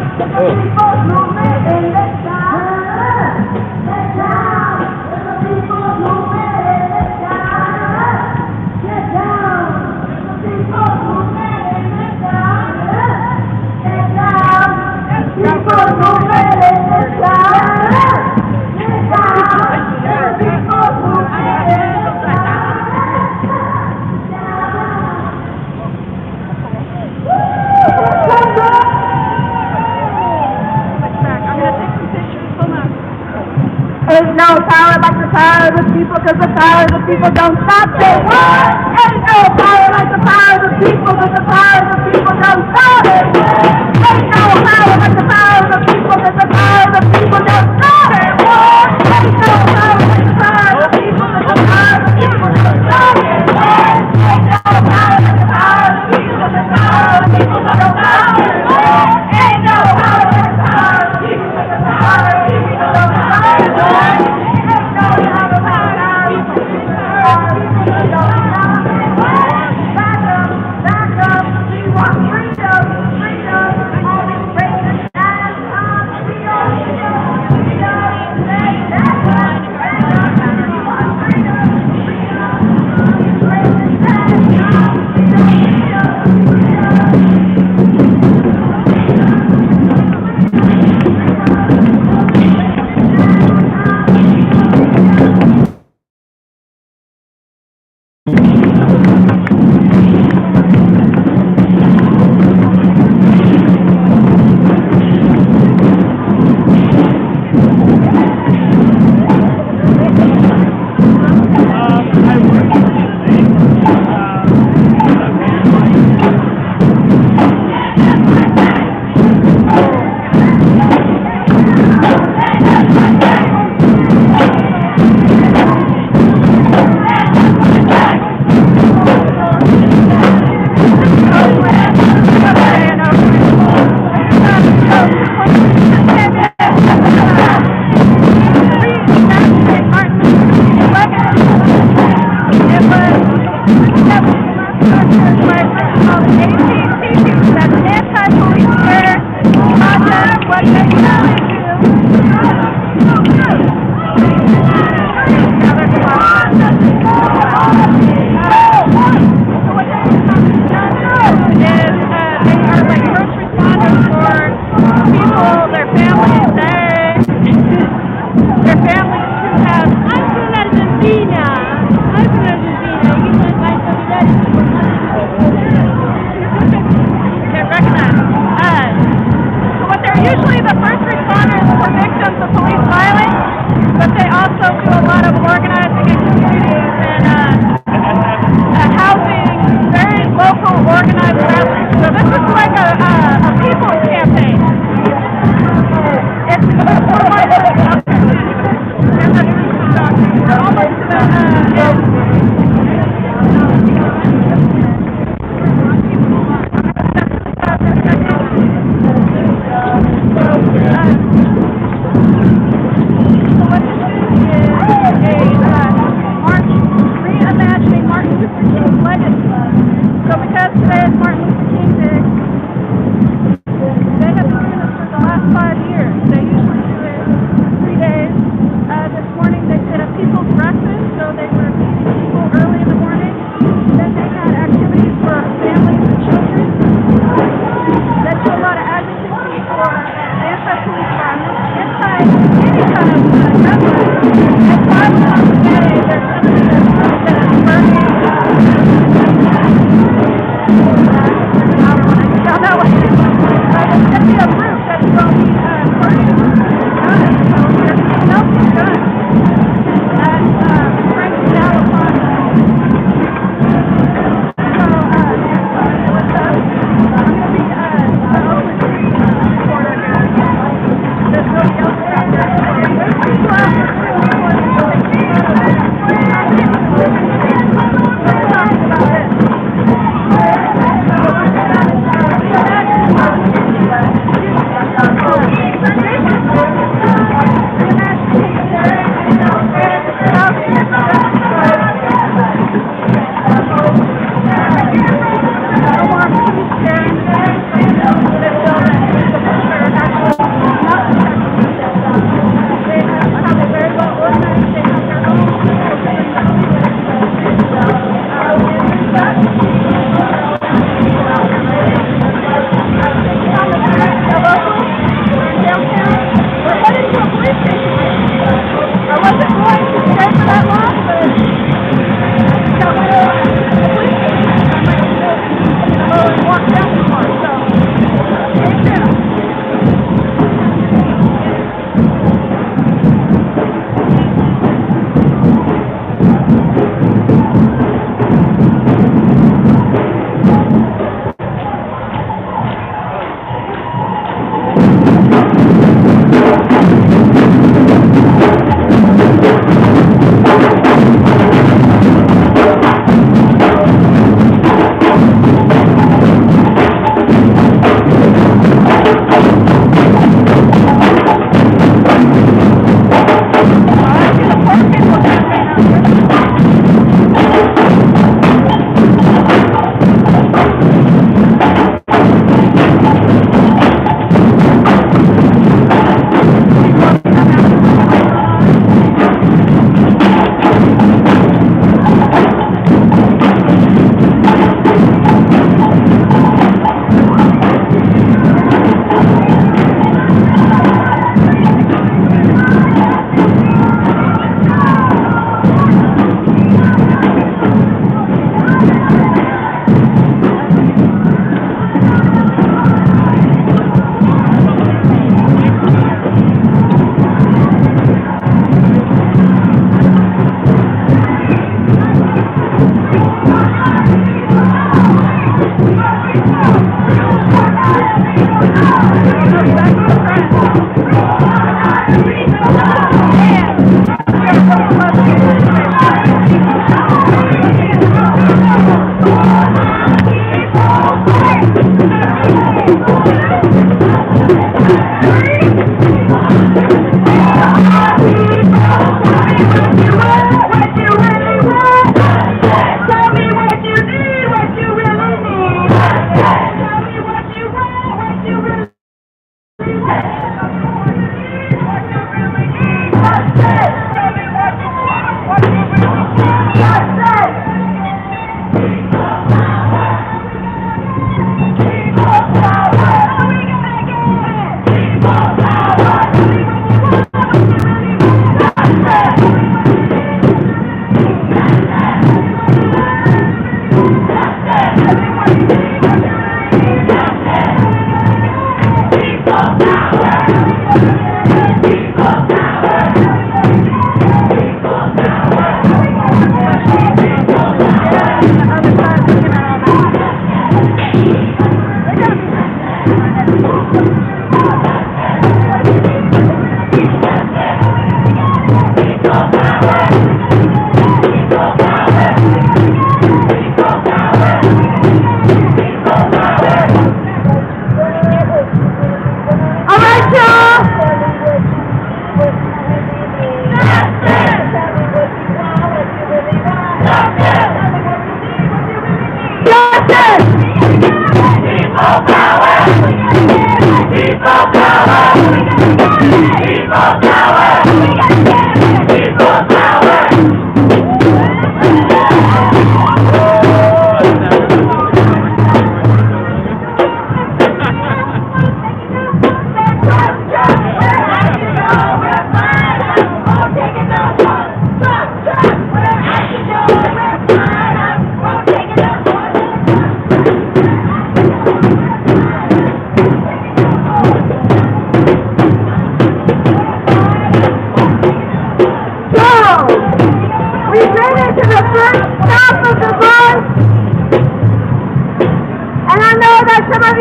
Ain't no power like the power of the people, cause the power of the people don't stop. Say what? Ain't no power like the power of the people, cause the power of the people don't stop. Ain't no power like the power of the people, cause the power of the people don't stop. Ain't no power like the power of the people, cause the power of the people don't stop. Ain't no power like the power of the people, cause the power of the people don't stop. Ain't no power like the power of the people, cause the power of the people don't stop. Usually the first responders for victims of police violence, but they also do a lot of organizing in communities and housing, very local organized grassroots. So this is like a people's campaign. It's we're almost to the end. So what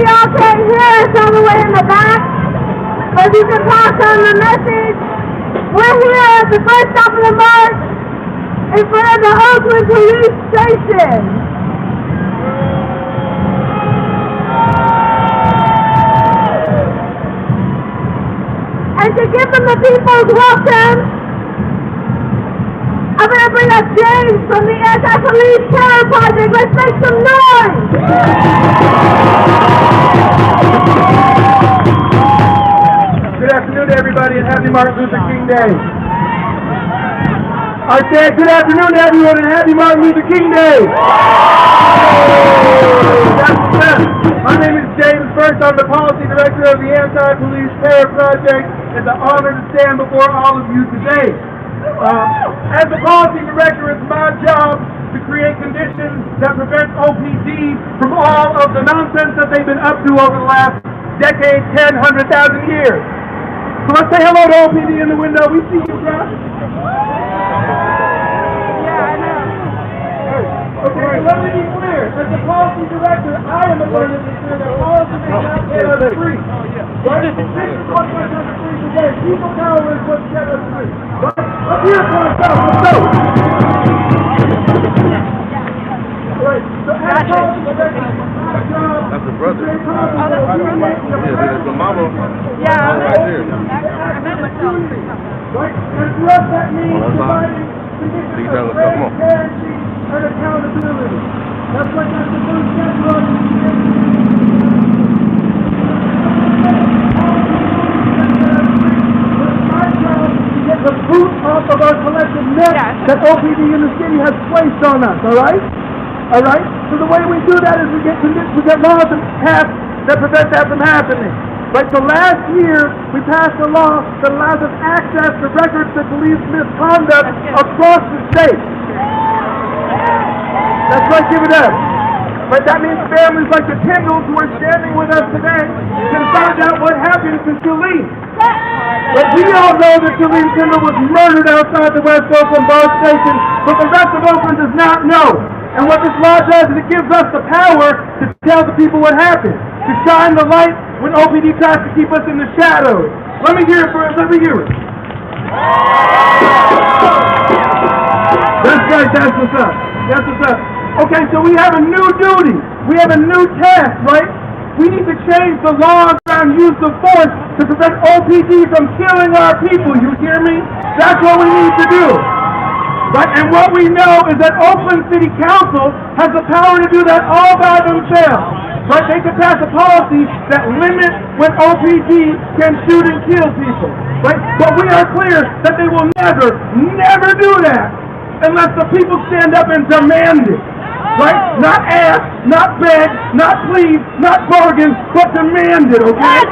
y'all can't hear us all the way in the back, but you can pass on the message. We're here at the first stop of the march in front of the Oakland Police Station. And to give them the people's welcome, I'm going to bring up James from the Anti-Police Terror Project. Let's make some noise! Good afternoon to everybody and happy Martin Luther King Day. I said good afternoon to everyone and happy Martin Luther King Day. That's the best. My name is James First. I'm the Policy Director of the Anti-Police Terror Project. It's an honor to stand before all of you today. As the Policy Director, it's my job to create conditions that prevent OPD from all of the nonsense that they've been up to over the last decade, 10, 100,000 years. So let's say hello to OPD in the window. We see you, guys. Okay, let me be clear. As the policy director, I am the one that is clear that policy may not get us free. Right? This is what gets us free today. People power is what gets us free. Right? Let's hear it for ourselves. Let's go. Right. So as policy director, my job. That's the brother. Oh, that's the brother. Yeah, there's the mama. Yeah. Right there. Right? And for us, that means providing conditions of great guarantee and accountability. That's what Dr. Bruce said to us. My job to get the fruit off of our collective net that OPD in the city has placed on us, all right? All right? So the way we do that is we get laws passed that prevent that from happening. Right, so last year, we passed a law that allows us access to records that police misconduct across the state. That's right, give it up. Right, that means families like the Tyndalls who are standing with us today can find out what happened to Shalene. But we all know that Shalene Tyndall was murdered outside the West Oakland Bar Station, but the rest of Oakland does not know. And what this law does is it gives us the power to tell the people what happened, to shine the light when OPD tries to keep us in the shadows. Let me hear it. That's right, that's what's up. That's what's up. Okay, so we have a new duty. We have a new task, right? We need to change the laws around use of force to prevent OPD from killing our people. You hear me? That's what we need to do. Right? And what we know is that Oakland City Council has the power to do that all by themselves. Right? They can pass a policy that limits when OPD can shoot and kill people. Right? But we are clear that they will never do that unless the people stand up and demand it. Right? Not ask, not beg, not plead, not bargain, but demand it, okay?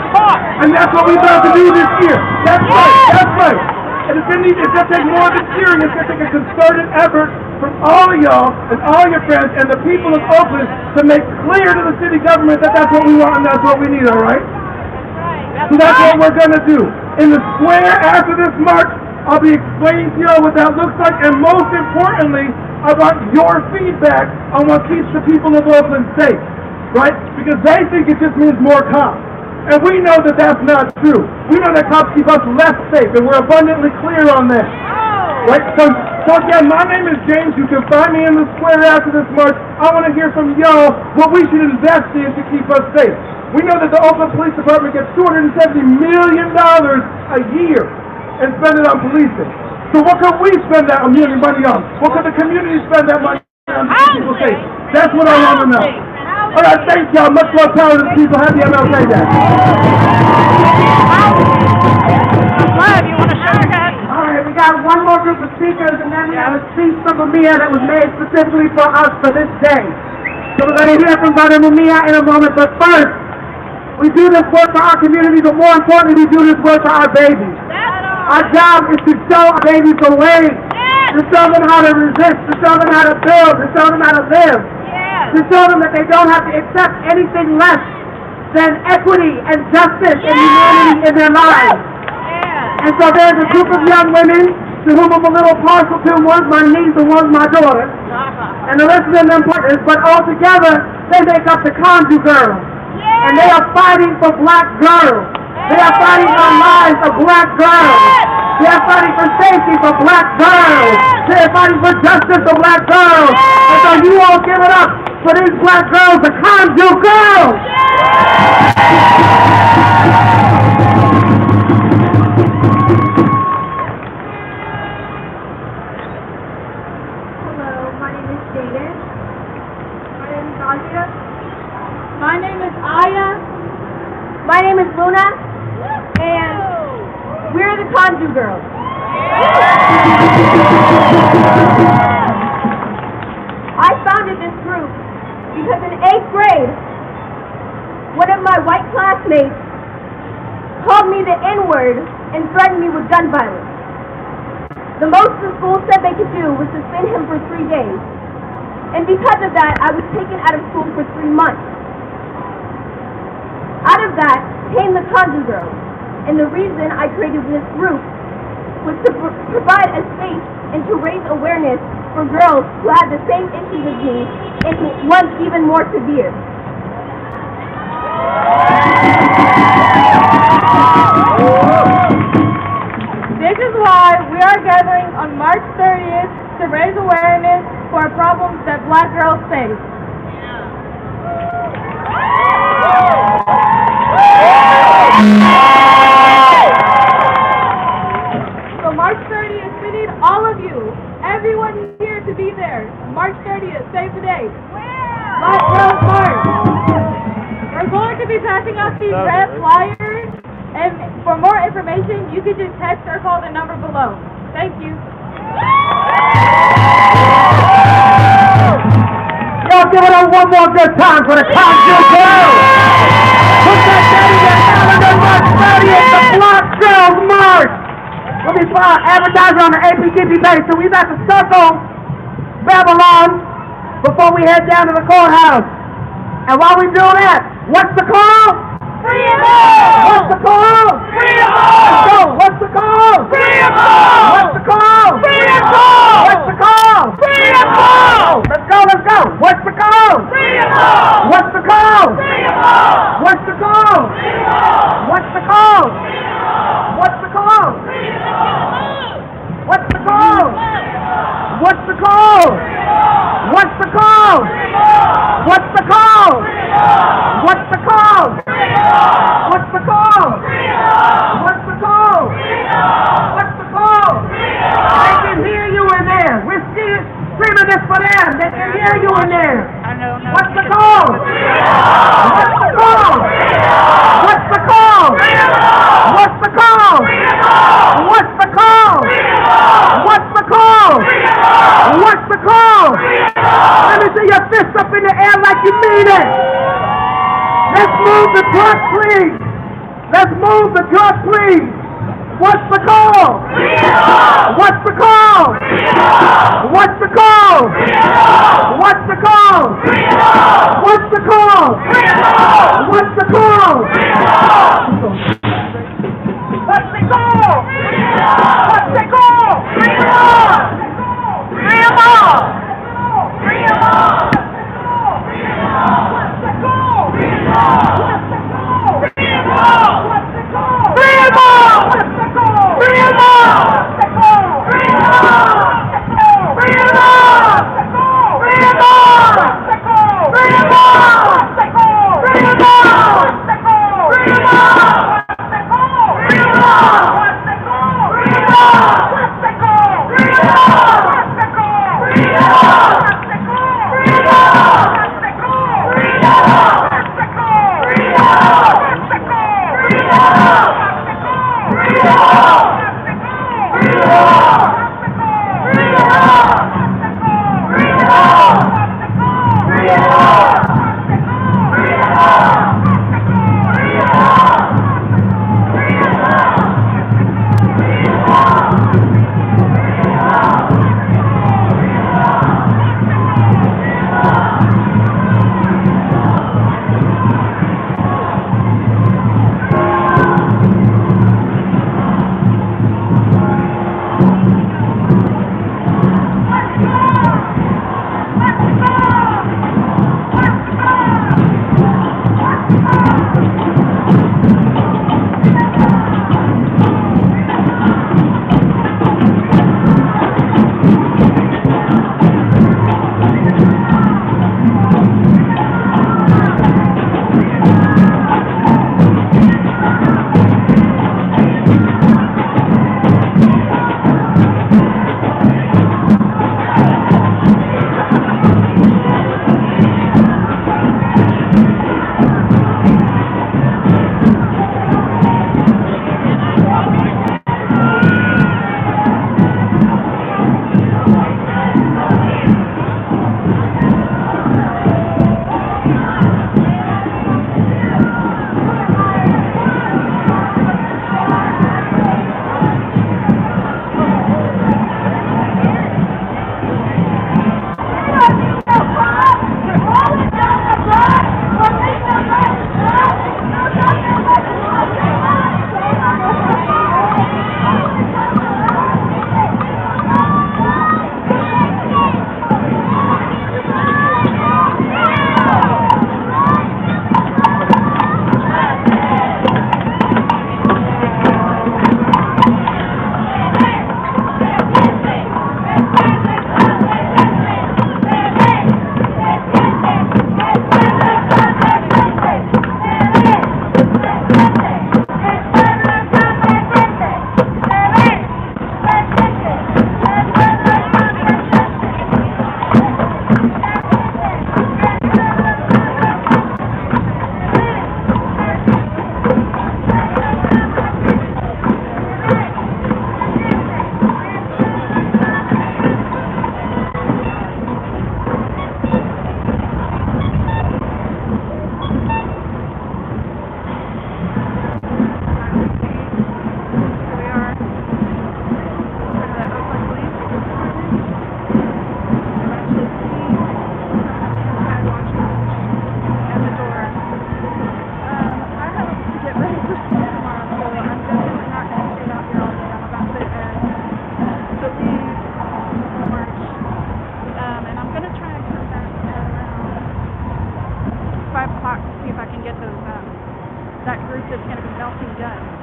And that's what we're about to do this year. That's right. And it's going to take more than cheering. It's going to take a concerted effort from all of y'all and all your friends and the people of Oakland to make clear to the city government that that's what we want and that's what we need, all right? So that's what we're going to do. In the square after this march, I'll be explaining to y'all what that looks like, and most importantly, I want your feedback on what keeps the people of Oakland safe, right? Because they think it just means more cops. And we know that that's not true. We know that cops keep us less safe, and we're abundantly clear on that. Right? So again, my name is James. You can find me in the square after this march. I want to hear from y'all what we should invest in to keep us safe. We know that the Oakland Police Department gets $270 million a year and spend it on policing. So what could we spend that money on? What could the community spend that money on to keep people safe? That's what I want to know. All right, thank y'all. Much more power to the people. Happy MLK Day. Glad you want to show your head. All right, we got one more group of speakers, and then we have a speech from Mumia that was made specifically for us for this day. So we're going to hear from Brother Mumia in a moment, but first, we do this work for our community, but more importantly, we do this work for our babies. Our job is to show our babies the way, to show them how to resist, to show them how to build, to show them how to live, to show them that they don't have to accept anything less than equity and justice and humanity in their lives. And so there's a group of young women to whom I'm a little partial to. One's my niece and one's my daughter. And the rest of them partners, but all together, they make up the Conju Girls. and they are fighting for black girls. They are fighting for lives of black girls. They are fighting for safety for black girls. They are fighting for justice for black girls. And so you all give it up for these black girls, the Kanju girls. Hello, my name is Jaden. My name is Asia. My name is Aya. My name is Luna. And we're the Kanju girls. I founded this group because in 8th grade, one of my white classmates called me the N-word and threatened me with gun violence. The most the school said they could do was suspend him for 3 days. And because of that, I was taken out of school for 3 months. Out of that came the Kanju girls. And the reason I created this group was to provide a space and to raise awareness for girls who had the same issues as me and ones even more severe. This is why we are gathering on March 30th to raise awareness for problems that black girls face. So March 30th, we need all of you, everyone here to be there. March 30th, save the date. Black Girls March. We're going to be passing out these red flyers, and for more information, you can just text or call the number below. Thank you. Y'all give it up one more good time for the Kanju girls. Put that date in your calendar, March 30th, the Black Girls March. We'll be advertising on the APTP page, so we got to circle Babylon before we head down to the courthouse. And while we do that, what's the call? Freedom! What's the call? Freedom! Let's go. What's the call? Freedom! What's the call? Freedom! What's the call? Freedom! Let's go, let's go. What's the call? Freedom! What's the call? Freedom! What's the call? What's the call? What's the call? What's the call? What's the call? What's the call? What's the call? What's the call? What's the call? What's the call? What's the call? They can hear you in there. We're screaming this for them. They can hear you in there. I know. What's the call? What's the call? What's the call? What's the call? What's the call? What's the call? What's the call? Let me see your fist up in the air like you mean it. Let's move the truck, please. Let's move the truck, please. What's the call? What's the call? What's the call? What's the call? What's the call? What's the call? What's the call? What's the call? Freedom!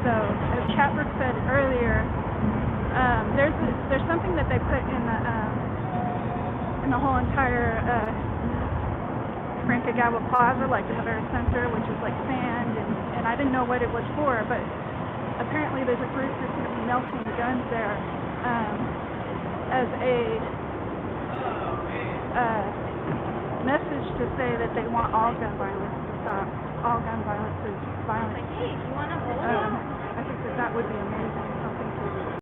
So, as Chatbrook said earlier, there's something that they put in the whole entire Francagaba Plaza, like in the very center, which is like sand, and I didn't know what it was for, but apparently there's a group that's going to be melting the guns there as a message to say that they want all gun violence to stop. All gun violence is violence. I think that would be amazing.